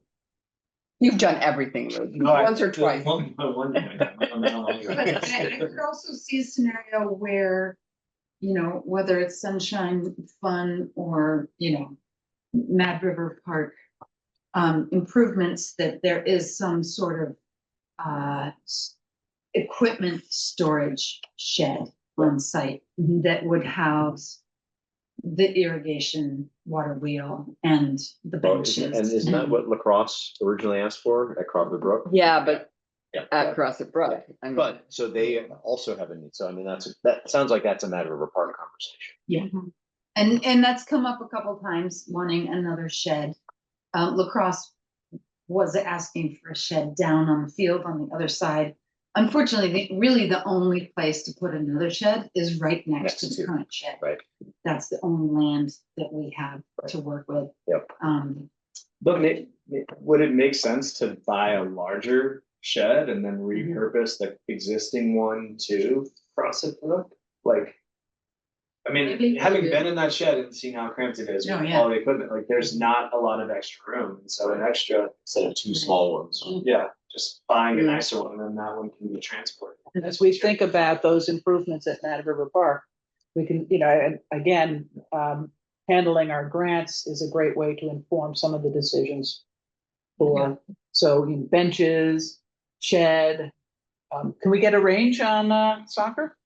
You've done everything, Lou. Once or twice. One time. I don't know. I could also see a scenario where, whether it's Sunshine Fun or, Mad River Park. Improvements, that there is some sort of equipment storage shed on site that would house the irrigation water wheel and the benches. And isn't that what lacrosse originally asked for at Crawford Brook? Yeah, but Yeah. at Crosset Brook. I mean, But, so they also have a need, so I mean, that sounds like that's a matter of a park conversation. Yeah, and that's come up a couple times, wanting another shed. Lacrosse was asking for a shed down on the field on the other side. Unfortunately, really the only place to put another shed is right next to the current shed. Right. That's the only land that we have to work with. Yep. But would it make sense to buy a larger shed and then repurpose the existing one to Crosset Brook? Like, I mean, Maybe. having been in that shed and seen how cramped it is Oh, with yeah. all the equipment, like there's not a lot of extra room. And so an extra, Instead of two small ones. yeah, just buying a Mm. nicer one and then that one can be transported. As we think about those improvements at Mad River Park, we can, and again, handling our grants is a great way to inform some of the decisions. So benches, shed, can we get a range on soccer?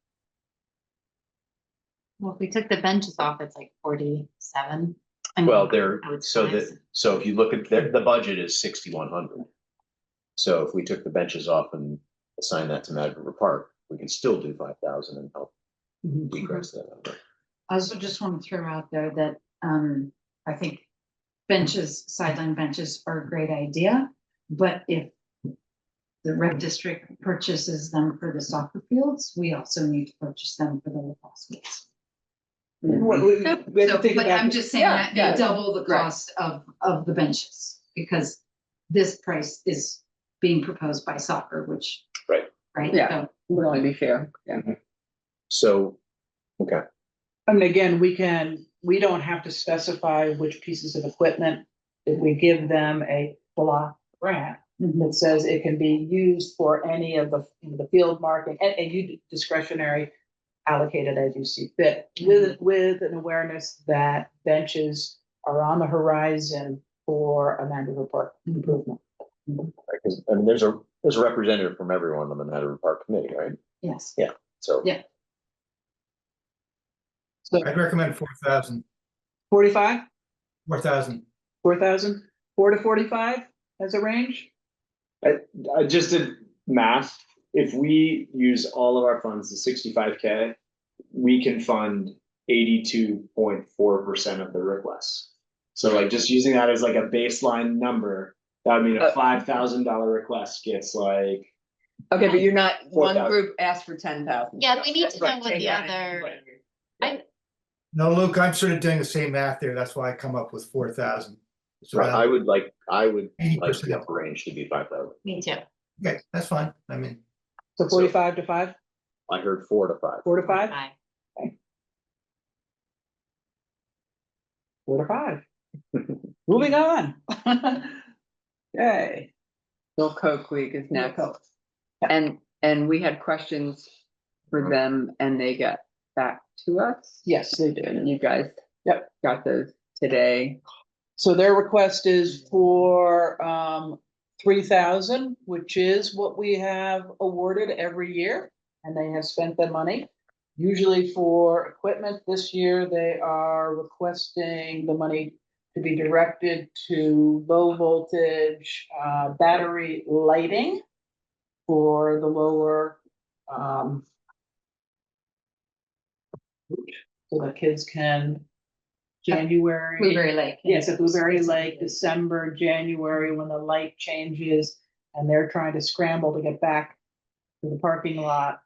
Well, if we took the benches off, it's like 47. I mean, Well, there, I would so say. so if you look at, the budget is 6,100. So if we took the benches off and assign that to Mad River Park, we can still do 5,000 and help decrease that number. I also just want to throw out there that, I think benches, sideline benches are a great idea, but if the rec district purchases them for the soccer fields, we also need to purchase them for the lacrosse fields. We have to So, think but about- I'm just saying Yeah, that yeah. they double the Right. cost of the benches, because this price is being proposed by soccer, which. Right. Right? Yeah. So- would only be fair, yeah. So, okay, And again, we don't have to specify which pieces of equipment, if we give them a block grant that says it can be used for any of the field marking, and you discretionary allocated as you see fit, with an awareness that benches are on the horizon for a Mad River Park improvement. because, I mean, there's a representative from everyone on the Mad River Park committee, right? Yes. So. Yeah. So I'd recommend 4,000. 45, 4,000. 4,000, 4 to 45 as a range? I just did math. If we use all of our funds to 65K, we can fund 82.4% of the requests. So like just using that as like a baseline number, that would mean a $5,000 request gets like. Okay, but you're not, one 4,000. group asked for 10,000. Yeah, we need to know what the Right. other, No, Luke, I'm sort of doing the same math there. That's why I come up with 4,000. So I would like the 80%. upper range to be 5,000. me too. Okay, that's fine. I mean, So 45 to 5, I heard 4 to 5. 4 to 5, Bye. 4 to 5. Moving on. Okay. Bill Coke Week is next. Coke. And we had questions for them and they got back to us. Yes, they did. And you guys. Yep. Got those today. So their request is for 3,000, which is what we have awarded every year, and they have spent the money. Usually for equipment this year, they are requesting the money to be directed to low voltage battery lighting for the lower so the kids can January. Blueberry Lake. Yes, at Blueberry Lake, December, January, when the light changes and they're trying to scramble to get back to the parking lot.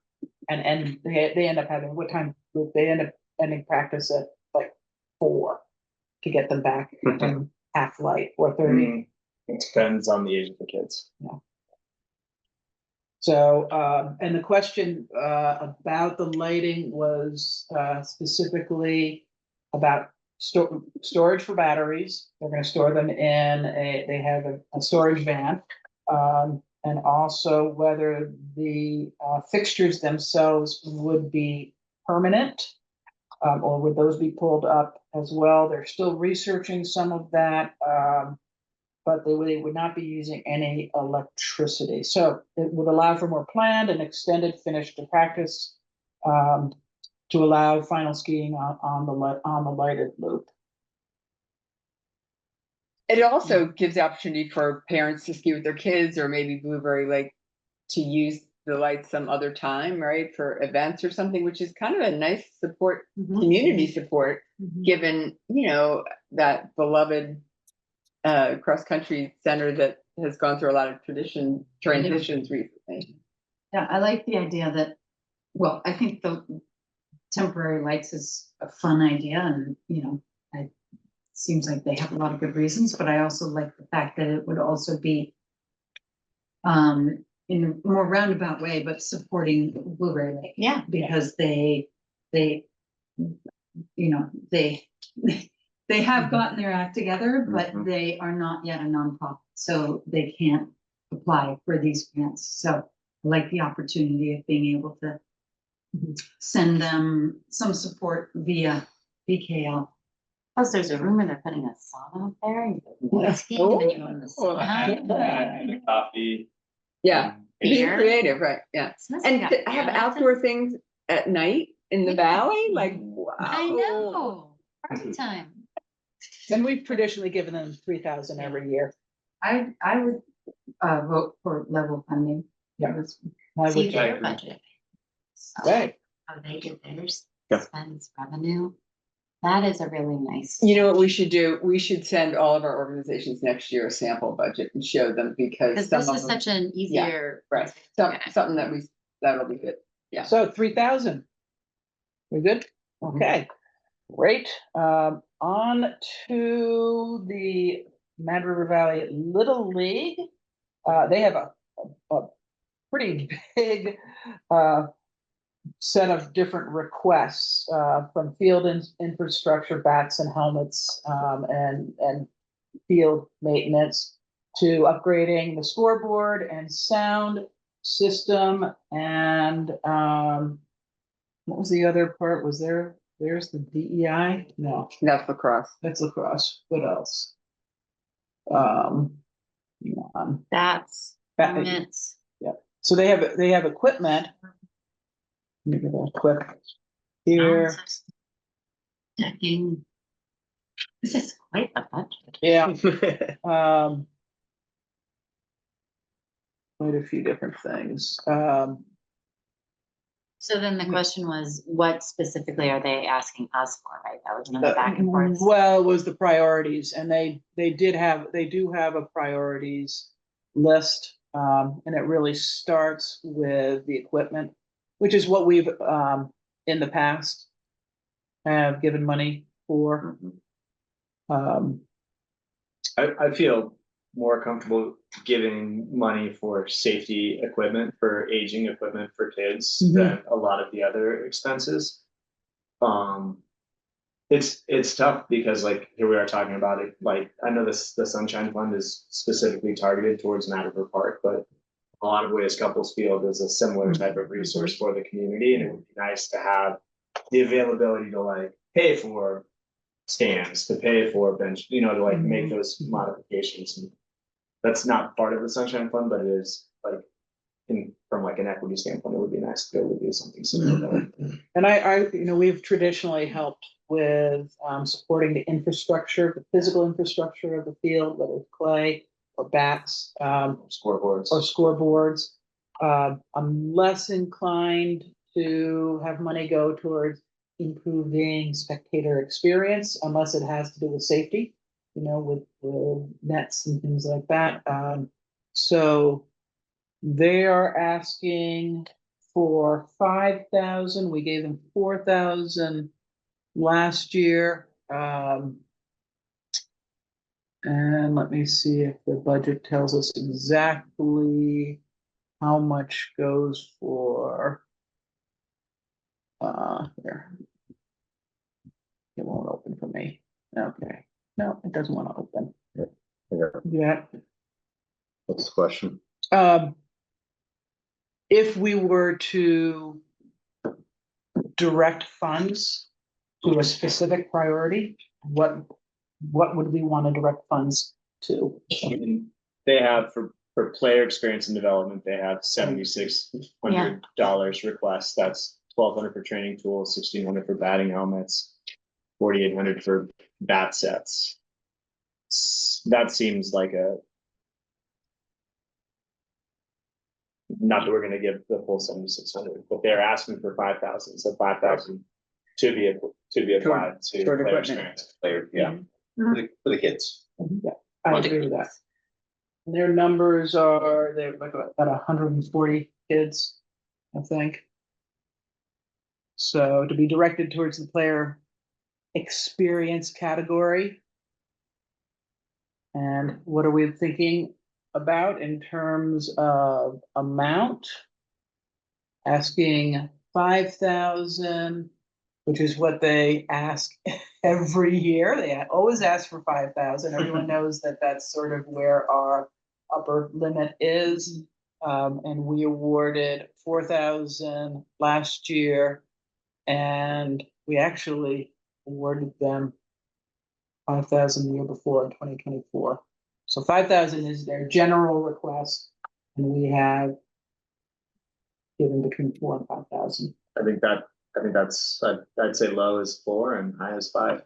And they end up having, what time, they end up ending practice at like 4 to get them back in half light, 4:30. It depends on the age of the kids. So, and the question about the lighting was specifically about storage for batteries. They're gonna store them in they have a storage van. And also whether the fixtures themselves would be permanent. Or would those be pulled up as well? They're still researching some of that. But they would not be using any electricity. So it would allow for more planned and extended finish to practice to allow final skiing on the lighted loop. It also gives the opportunity for parents to ski with their kids, or maybe Blueberry Lake to use the lights some other time, right, for events or something, which is kind of a nice support, community support, given, you know, that beloved cross-country center that has gone through a lot of transitions recently. Yeah, I like the idea that, well, I think the temporary lights is a fun idea and, you know, seems like they have a lot of good reasons, but I also like the fact that it would also be in a more roundabout way, but supporting Blueberry Lake. Yeah. Because they, you know, they have gotten their act together, but they are not yet a nonprofit, so they can't apply for these grants. So I like the opportunity of being able to send them some support via BKL. Plus, there's a rumor they're putting a sauna up there. And you can go skiing, and then you go in the sauna. Coffee. Yeah, being Beer. creative, right, yeah. Smells And like to have a- outdoor things at night in the Yeah. valley, like, wow. I know, party time. And we've traditionally given them 3,000 every year. I would vote for level funding. Yeah. That's- I See would- their budget. So, Right. how they did theirs, Yeah. spends revenue. That is a really nice. You know what we should do? We should send all of our organizations next year a sample budget and show them, because Because some this of is them, such an easier. right, something that that'll be good. Yeah. So 3,000. We good? Okay, great. On to the Mad River Valley Little League. They have a pretty big set of different requests from field infrastructure, bats and helmets, and field maintenance to upgrading the scoreboard and sound system. And what was the other part? Was there's the DEI? No, That's lacrosse. that's lacrosse. What else? Hang on. That's. Bat- Helmets. So they have equipment. Let me get that quick. Here, Decking. This is quite a budget. yeah, quite a few different things. So then the question was, what specifically are they asking us for, right? That was another back and forth. Well, it was the priorities, and they do have a priorities list. And it really starts with the equipment, which is what we've in the past have given money for. I feel more comfortable giving money for safety equipment, for aging equipment for kids than a lot of the other expenses. It's tough because like here we are talking about it, like I know the Sunshine Fund is specifically targeted towards Mad River Park, but a lot of ways Couples Field is a similar type of resource for the community, and it would be nice to have the availability to like pay for stands, to pay for bench, you know, to like make those modifications. And that's not part of the Sunshine Fund, but it is like from like an equity standpoint, it would be nice to be able to do something similar. And I, we've traditionally helped with supporting the infrastructure, the physical infrastructure of the field, whether it's clay or bats, Scoreboards. or scoreboards. I'm less inclined to have money go towards improving spectator experience unless it has to do with safety, with nets and things like that. So they are asking for 5,000. We gave them 4,000 last year. And let me see if the budget tells us exactly how much goes for. Here. It won't open for me. Okay. No, it doesn't want to open. Yeah. What's the question? If we were to direct funds to a specific priority, what would we want to direct funds to? They have for player experience and development, they have $7,600 request. That's $1,200 for training tools, $1,600 for batting helmets, $4,800 for bat sets. That seems like not that we're gonna give the full 7,600, but they're asking for 5,000, so 5,000 to be applied to toward player equipment. experience. Player, yeah, for the kids. I agree with that. Their numbers are, they're like about 140 kids, I think. So to be directed towards the player experience category. And what are we thinking about in terms of amount? Asking 5,000, which is what they ask every year. They always ask for 5,000. Everyone knows that that's sort of where our upper limit is. And we awarded 4,000 last year. And we actually awarded them 5,000 the year before in 2024. So 5,000 is their general request, and we have given between 4,000 and 5,000. I'd say low is 4 and high is 5.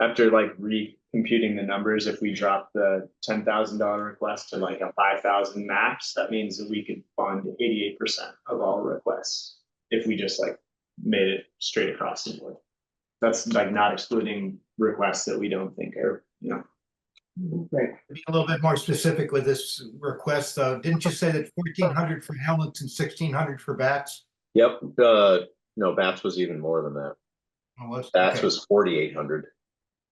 After like recomputing the numbers, if we drop the $10,000 request to like a 5,000 max, that means that we could fund 88% of all requests if we just like made it straight across the board. That's like not excluding requests that we don't think are, Right. Be a little bit more specific with this request, though. Didn't you say that 1,400 for helmets and 1,600 for bats? Yep, no, bats was even more than that. Bats Okay. was 4,800.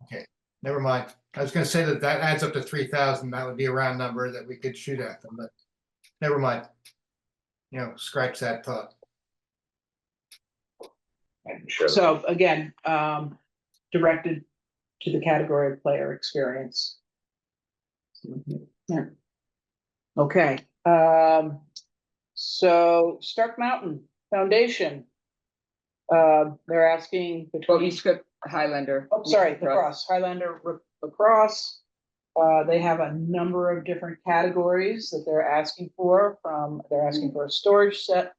Okay, never mind. I was gonna say that adds up to 3,000. That would be a round number that we could shoot at them, but never mind. Scratch that thought. Sure. So again, directed to the category of player experience. Yeah. Okay, so Stark Mountain Foundation. They're asking Well, between, you skipped Highlander. oh, sorry, lacrosse, Highlander lacrosse. They have a number of different categories that they're asking for they're asking for a storage shed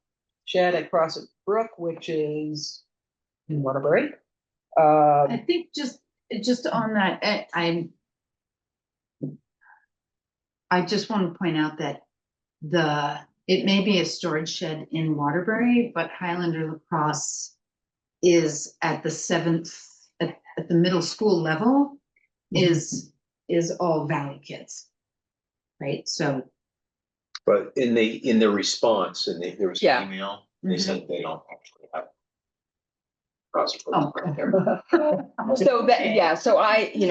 at Crossett Brook, which is in Waterbury. I think just on that, I just want to point out that it may be a storage shed in Waterbury, but Highlander Lacrosse is at the at the middle school level is all Valley kids. Right, so. But in the response, there was Yeah. an email, they said they don't actually have. Cross. Oh. So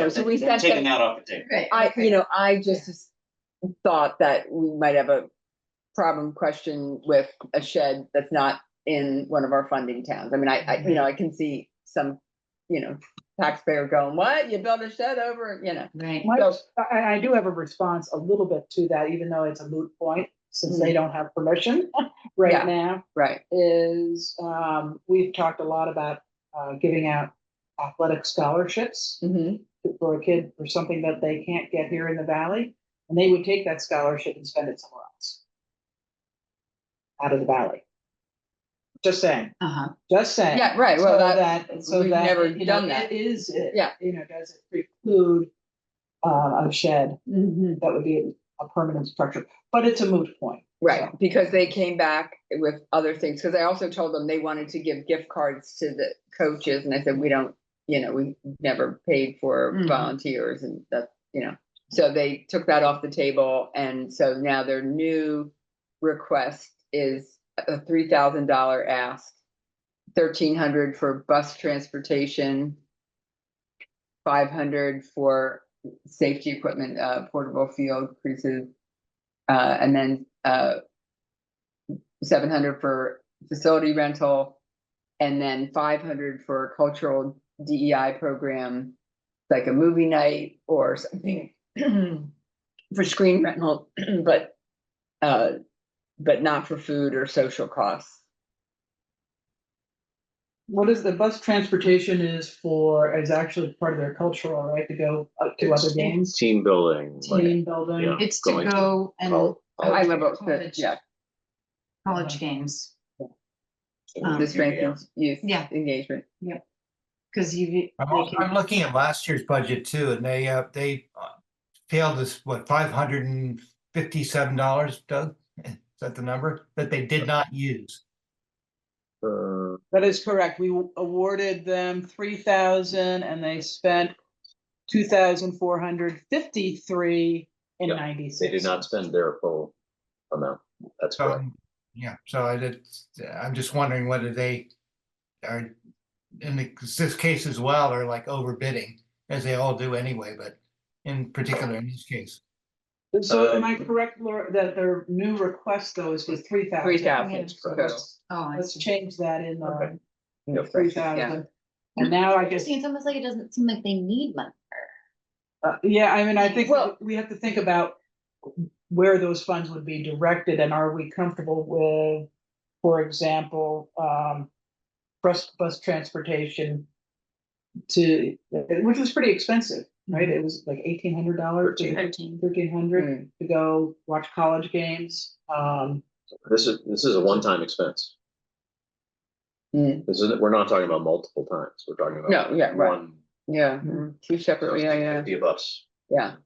so we They're sent taking them, that off the table. Right. I just thought that we might have a problem question with a shed that's not in one of our funding towns. I mean, I can see some, taxpayer going, what, you built a shed over, Right. I do have a response a little bit to that, even though it's a moot point, since they don't have permission Yeah. right now, right. is, we've talked a lot about, giving out athletic scholarships Hmm. for a kid for something that they can't get here in the valley, and they would take that scholarship and spend it somewhere else. Out of the valley. Just saying, just saying. Yeah, right, well, we've that, never you know, done that. It is, Yeah. Does it preclude a shed Mhm. that would be a permanent structure, but it's a moot point. Right, so. because they came back with other things, because I also told them they wanted to give gift cards to the coaches, and I said, we don't, we never paid for Mhm. volunteers, and that, so they took that off the table, and so now their new request is a $3,000 ask, 1,300 for bus transportation, 500 for safety equipment, portable field creases, and then 700 for facility rental, and then 500 for a cultural DEI program, like a movie night or something for screen rental, but not for food or social costs. What is the bus transportation is actually part of their cultural, right, to go up to other games, Team building. team building. Yeah. It's to Going to go and col- I love it, college. yeah. College games. To strengthen youth Yeah. engagement. Cause you. I'm looking at last year's budget too, and they failed us, what, $557, Doug? Is that the number that they did not use? That is correct. We awarded them 3,000 and they spent 2,453 and Yep, 96. They did not spend their full amount. That's correct. Yeah, so I'm just wondering whether they are, in this case as well, are like overbidding, as they all do anyway, but in particular in this case. So am I correct, Laura, that their new request though is for 3,000? 3,000 So total. let's- Oh, I Let's see. change that in, Okay. in 3,000. And now I guess, It's almost like it doesn't seem like they need money. yeah, I mean, I think Well- we have to think about where those funds would be directed and are we comfortable with, for example, bus transportation to, which was pretty expensive, right? It was like $1,800. $13. 1,300 to go watch college games. This is a one-time expense. Mm. We're not talking about multiple times. We're talking about. No, yeah, right. One. Yeah, two separate, yeah, $50 bucks. yeah.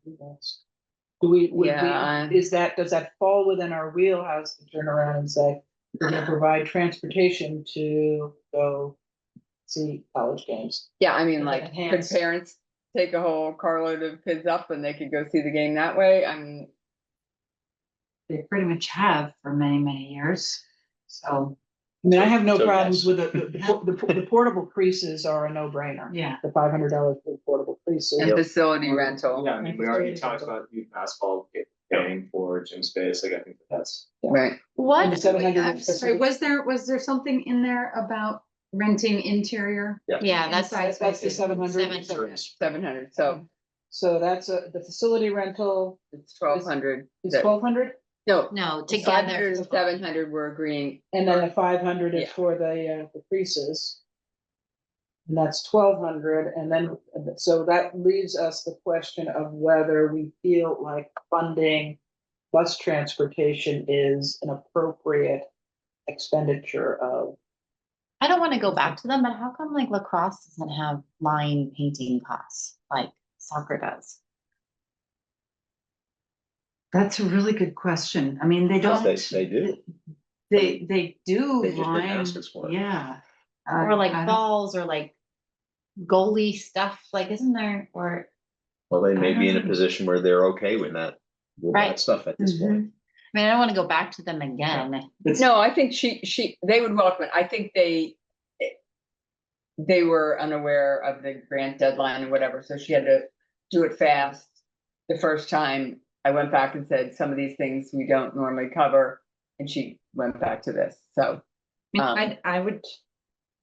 Do we, would Yeah. we, does that fall within our wheelhouse to turn around and say, we're gonna provide transportation to go see college games? Yeah, I mean, Does like, it could enhance- parents take a whole carload of kids up and they could go see the game that way? I mean, They pretty much have for many, many years, so, I mean, I have no So, problems yes. with the portable creases are a no-brainer. yeah. The $500 for the portable creases. and facility rental, Yeah, I mean, we already talked about youth basketball paying for gym space, like I think that's. right? And What? the 700 I'm sorry, was there something in there about renting interior? Yeah, that's. That's the 700. 700, so So that's the facility rental, it's 1,200. is 1,200? No, No, 500 together. and 700, we're agreeing. And then the 500 is Yeah. for the creases. And that's 1,200, and then, so that leaves us the question of whether we feel like funding bus transportation is an appropriate expenditure of. I don't want to go back to them, but how come like lacrosse doesn't have line painting costs like soccer does? That's a really good question. I mean, they don't. They do. They do They just didn't line, ask us for it. yeah. Or like I don't- balls or like goalie stuff, like isn't there, or, Well, they may I be in a don't know. position where they're okay with that Right. stuff at this point. I mean, I don't want to go back to them again. No, I think they would welcome it. I think they were unaware of the grant deadline or whatever, so she had to do it fast. The first time I went back and said, some of these things we don't normally cover, and she went back to this, so.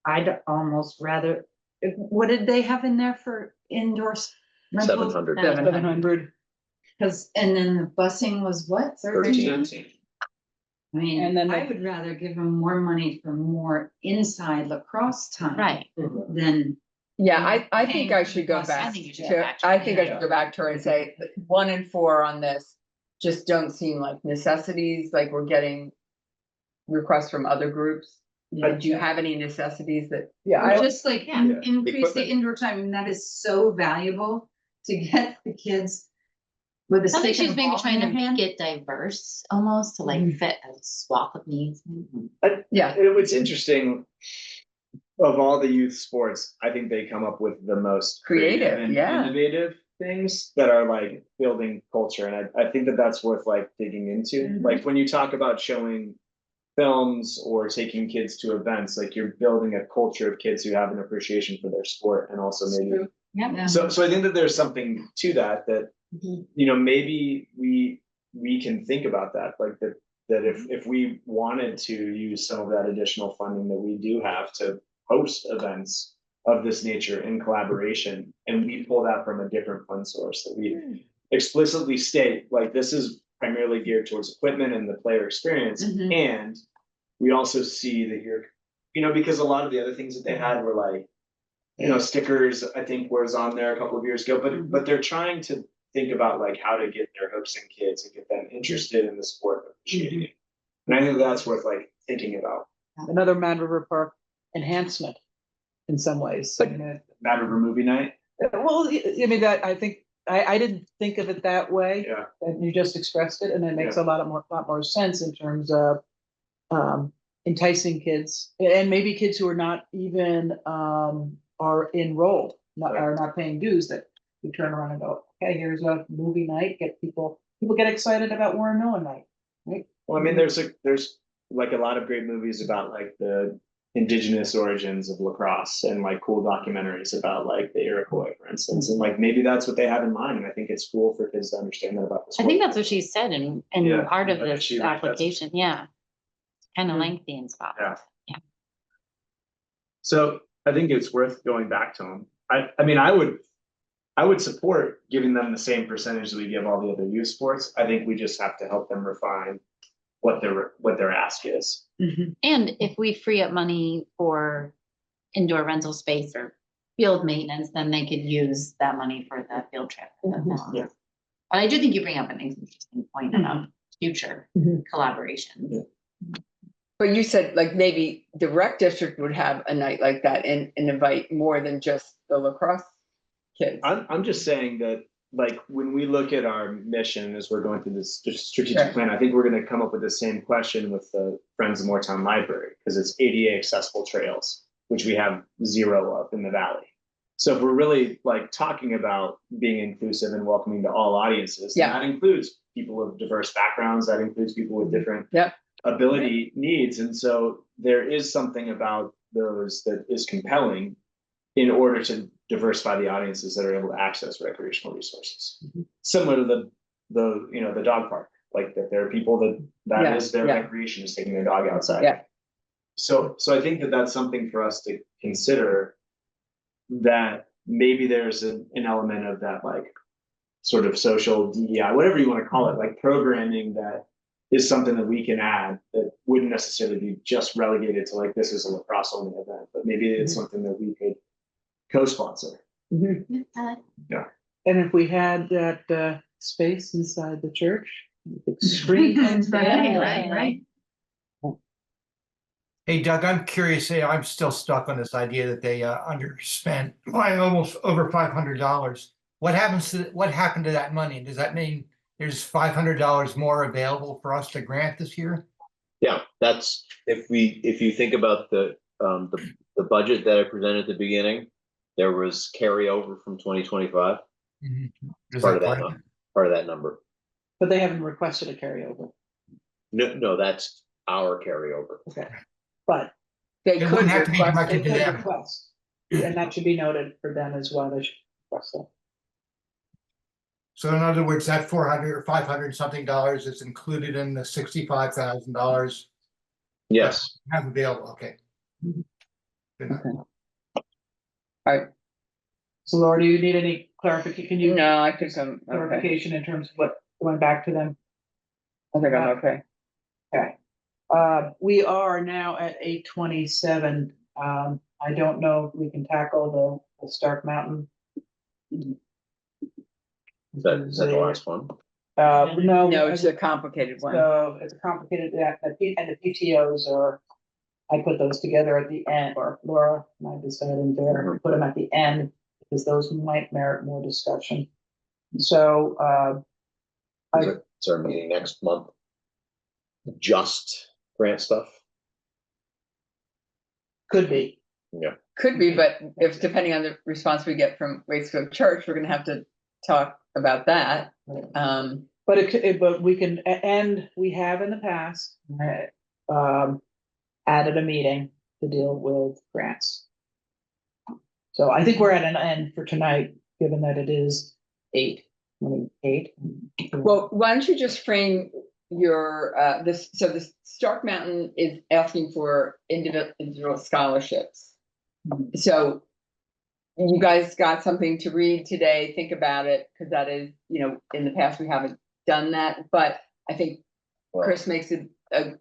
I'd almost rather, what did they have in there for indoors? 700. 700, Cause, and then the busing was what, 13? 13. I mean, And then I the- would rather give them more money for more inside lacrosse time. Right. Than, Yeah, I think I Paying should go for the bus. I back think you should go to, back to I it, think I yeah. should go back to her and say, 1 and 4 on this. Just don't seem like necessities, like we're getting requests from other groups. But do you have any necessities that? yeah, just like Yeah. increase the Equipment. indoor time, and that is so valuable to get the kids. With a I think stick and she's a maybe ball in trying to their hand. make it diverse almost to like Mhm. fit a swath of needs. Yeah, What's interesting, of all the youth sports, I think they come up with the most Creative, and yeah. innovative things that are like building culture, and I think that that's worth like digging into. Mhm. Like when you talk about showing films or taking kids to events, like you're building a culture of kids who have an appreciation for their sport and also maybe. Yeah. So I think that there's something to that, you know, maybe we can think about that, like that if we wanted to use some of that additional funding that we do have to host events of this nature in collaboration, and we pull that from a different fund source, that we explicitly state, like, this is primarily geared towards equipment and the player experience, Mhm. and we also see that you're, you know, because a lot of the other things that they had were like, you know, stickers, I think was on there a couple of years ago, but they're trying to think about like how to get their hooks in kids and get them interested in the sport, appreciating it. And I think that's worth like thinking about. another Mad River Park enhancement in some ways. I mean, Mad River movie night. well, I mean, that, I think, I didn't think of it that way. Yeah. And you just expressed it, and it makes a lot more sense in terms of enticing kids, and maybe kids who are not even are enrolled, are not paying dues, that you turn around and go, okay, here's a movie night, get people get excited about Warren Miller night, right? Well, I mean, there's like a lot of great movies about like the indigenous origins of lacrosse and like cool documentaries about like the Iroquois, for instance, and like maybe that's what they have in mind, and I think it's cool for kids to understand that about the I think sport. that's what she said in Yeah, part of I think this she, like, that's- application, yeah. Kind of Mm. lengthy and stuff. Yeah. Yeah. So I think it's worth going back to them. I mean, I would support giving them the same percentage that we give all the other youth sports. I think we just have to help them refine what their ask is. And if we free up money for indoor rental space or field maintenance, then they could use that money for the field trip. Yeah. But I do think you bring up an interesting point about future collaboration. But you said like maybe the rec district would have a night like that and invite more than just the lacrosse kids. I'm just saying that, like, when we look at our mission as we're going through this strategic Yeah. plan, I think we're gonna come up with the same question with the Friends of Moortown Library, because it's ADA accessible trails, which we have 0 of in the valley. So if we're really like talking about being inclusive and welcoming to all audiences, then Yeah. that includes people of diverse backgrounds, that includes people with different Yep. ability needs, and so there is something about those that is compelling in order to diversify the audiences that are able to access recreational resources. Similar to the dog park, like that there are people that Yeah, is their yeah. recreation, is taking their dog outside. Yeah. So I think that that's something for us to consider, that maybe there's an element of that, like sort of social DEI, whatever you want to call it, like programming that is something that we can add that wouldn't necessarily be just relegated to like, this is a lacrosse only event, but maybe it's something that we could co-sponsor. Yeah, I like- And if we had that space inside the church, we could screen things Right, down. right. Hey Doug, I'm curious, I'm still stuck on this idea that they underspent by almost over $500. What happened to that money? Does that mean there's $500 more available for us to grant this year? Yeah, that's, if you think about the budget that I presented at the beginning, there was carryover from 2025, Is part of that that, part of that number. But they haven't requested a carryover, No, that's our carryover. okay, but They It could wouldn't have to be request they directed to could them. request, and that should be noted for them as well, they should request that. So in other words, that 400 or 500 something dollars is included in the $65,000 Yes, have available, okay. Good enough. So Laura, do you need any clarification? Can you No, I think I'm okay. clarification in terms of what, going back to them? I think I'm okay. Okay. We are now at 8:27. I don't know if we can tackle the Stark Mountain. is that the last one? No. No, it's a complicated one. So it's a complicated, and the PTOs are, I put those together at the end, or Laura and I decided there, put them at the end, because those might merit more discussion. So, Is our meeting next month just grant stuff? could be. Could be, but if depending on the response we get from Waitsfield Church, we're gonna have to talk about that. But we can, and we have in the past, added a meeting to deal with grants. So I think we're at an end for tonight, given that it is 8:28. Well, why don't you just frame your, so the Stark Mountain is asking for individual scholarships. So you guys got something to read today, think about it, because that is, in the past, we haven't done that, but I think Chris makes a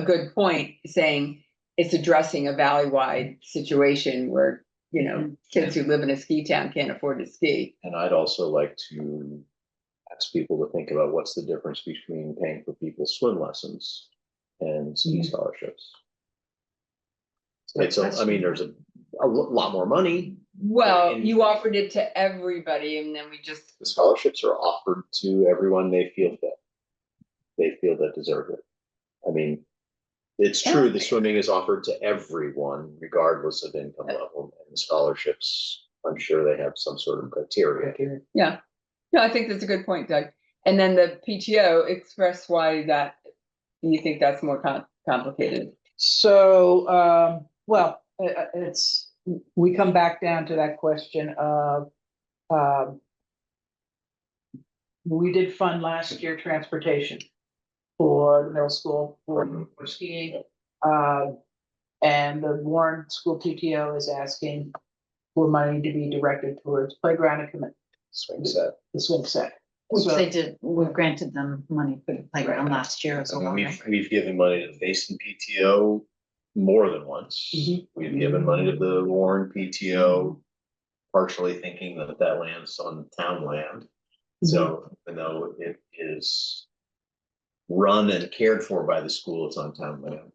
good point, saying it's addressing a valley-wide situation where, kids who live in a ski town can't afford to ski. And I'd also like to ask people to think about what's the difference between paying for people's swim lessons and ski scholarships. And so, I mean, there's a lot more money. Well, And- you offered it to everybody and then we just, The scholarships are offered to everyone they feel fit. They feel that deserve it. I mean, it's true, the swimming is offered to everyone regardless of income level, and the scholarships, I'm sure they have some sort of criteria. yeah. No, I think that's a good point, Doug. And then the PTO express why that, you think that's more complicated. So, well, it's, we come back down to that question of, we did fund last year transportation for the middle school for skiing. And the Warren School PTO is asking for money to be directed towards playground equipment, Swing set. the swing set. Which So- they did, we granted them money for the playground last year as I mean, well, we've, right? we've given money to the Facein PTO more than once. Mhm. We've given money to the Warren PTO, partially thinking that that lands on town land. So even though it is run and cared for by the school, it's on town land.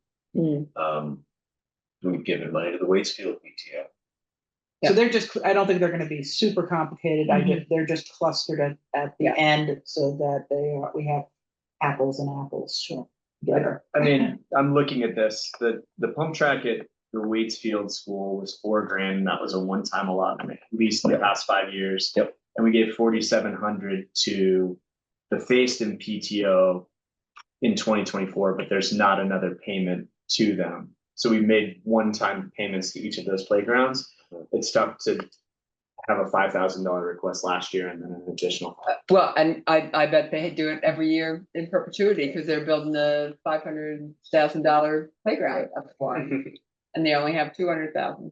We've given money to the Waitsfield PTO. So they're just, I don't think they're gonna be super complicated, they're just clustered at the end so that we have apples and apples, sure. Together. I mean, I'm looking at this, the pump track at the Waitsfield school was $4,000, and that was a one-time allotment, at least in the past 5 years. Yep. And we gave 4,700 to the Facein PTO in 2024, but there's not another payment to them. So we made one-time payments to each of those playgrounds. It's tough to have a $5,000 request last year and then an additional. Well, and I bet they do it every year in perpetuity because they're building the $500,000 playground up for them. And they only have 200,000.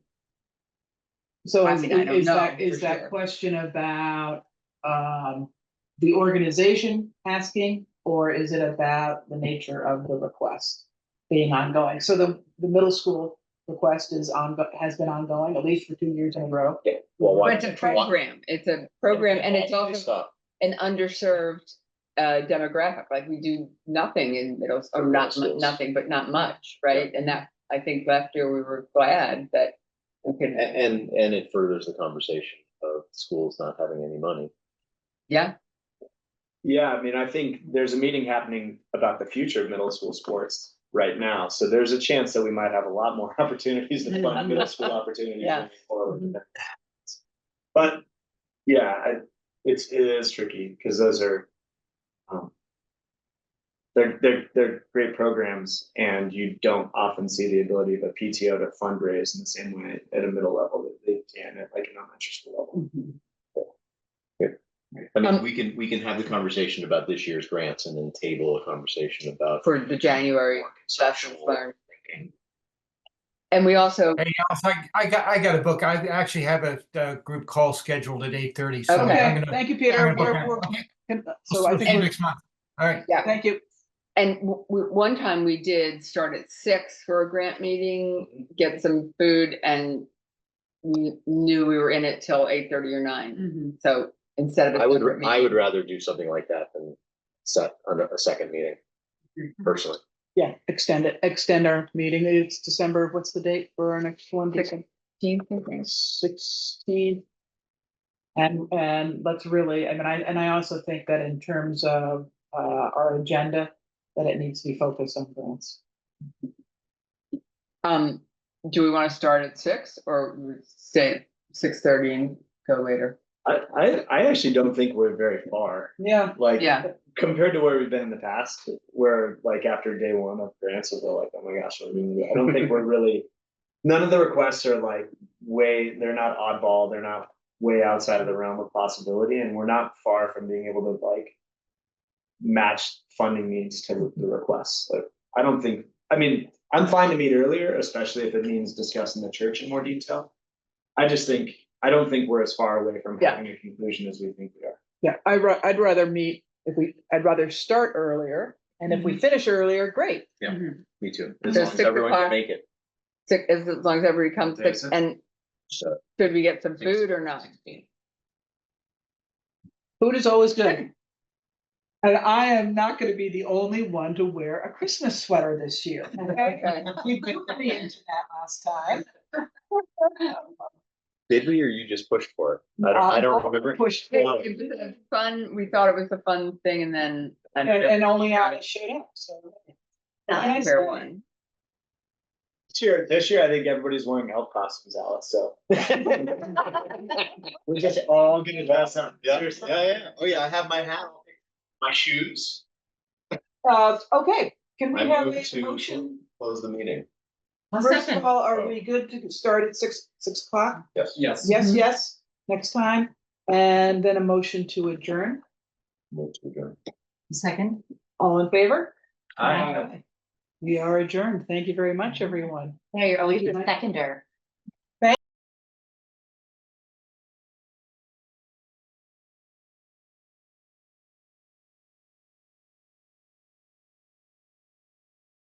So I is, mean, I don't is know that, for is that sure. question about, the organization asking, or is it about the nature of the request being ongoing? So the middle school request is has been ongoing, at least for 2 years in a row. Yeah, well, But why? it's a program, it's a program and it's also Stop. an underserved demographic, like we do nothing in middle, or For not, middle schools. nothing, but not much, right? And that, I think last year we were glad that we could, And it furthers the conversation of schools not having any money. yeah, Yeah, I mean, I think there's a meeting happening about the future of middle school sports right now. So there's a chance that we might have a lot more opportunities to fund middle school opportunities Yeah. moving forward. But yeah, it is tricky because those are they're great programs, and you don't often see the ability of a PTO to fundraise in the same way at a middle level that they can at like an elementary school level. I mean, we can have the conversation about this year's grants and then table a conversation about. for the January more lessons conceptual learned. thinking. And we also, Hey, Alice, I got a book. I actually have a group call scheduled at 8:30. So Okay. I'm Okay, gonna. thank you, I'm Peter. gonna book that. We're- Okay. So I We'll see you think, next month. All right. yeah, thank you. and one time we did start at 6 for a grant meeting, get some food, and we knew we were in it till 8:30 or 9. So instead of. a I would separate I would meeting. rather do something like that than set a second meeting, personally. Yeah, extend our meeting. It's December, what's the date for our next one? 16. And let's really, I mean, I also think that in terms of our agenda, that it needs to be focused on grants. Do we want to start at 6 or stay at 6:30 and go later? I actually don't think we're very far. Yeah. Like, Yeah. compared to where we've been in the past, where like after day one of grants, we're like, oh my gosh, what are we gonna do? I don't think we're really, none of the requests are like they're not oddball, they're not way outside of the realm of possibility, and we're not far from being able to like match funding needs to the requests. Like, I don't think, I mean, I'm fine to meet earlier, especially if it means discussing the church in more detail. I don't think we're as far away from Yeah. having a conclusion as we think we are. Yeah, I'd rather meet I'd rather start earlier, and if we finish earlier, great. Me too. So As long as 6 everyone can o'clock. make it. 6, as long as everybody comes, Okay, 6, so- and So, should we get some food or not? 16. Food is always good. And I am not gonna be the only one to wear a Christmas sweater this year, okay? We put me into that last time. Did we, or you just pushed for it? I don't remember. Pushed It forward, it was a fun, we thought it was a fun thing and then. and only I showed up, so. Not Can I a fair say- one. This year, I think everybody's wearing elf costumes, Alice, so. We're just all gonna dress up. Yeah. Oh, yeah, I have my hat, my shoes. Okay, can we I have move a to motion? close the meeting. First of all, are we good to start at six o'clock? Yes. Yes. Yes, yes, next time, and then a motion to adjourn, Move to adjourn. Second. all in favor? Aye. We are adjourned, thank you very much, everyone. Hey, at least a seconder.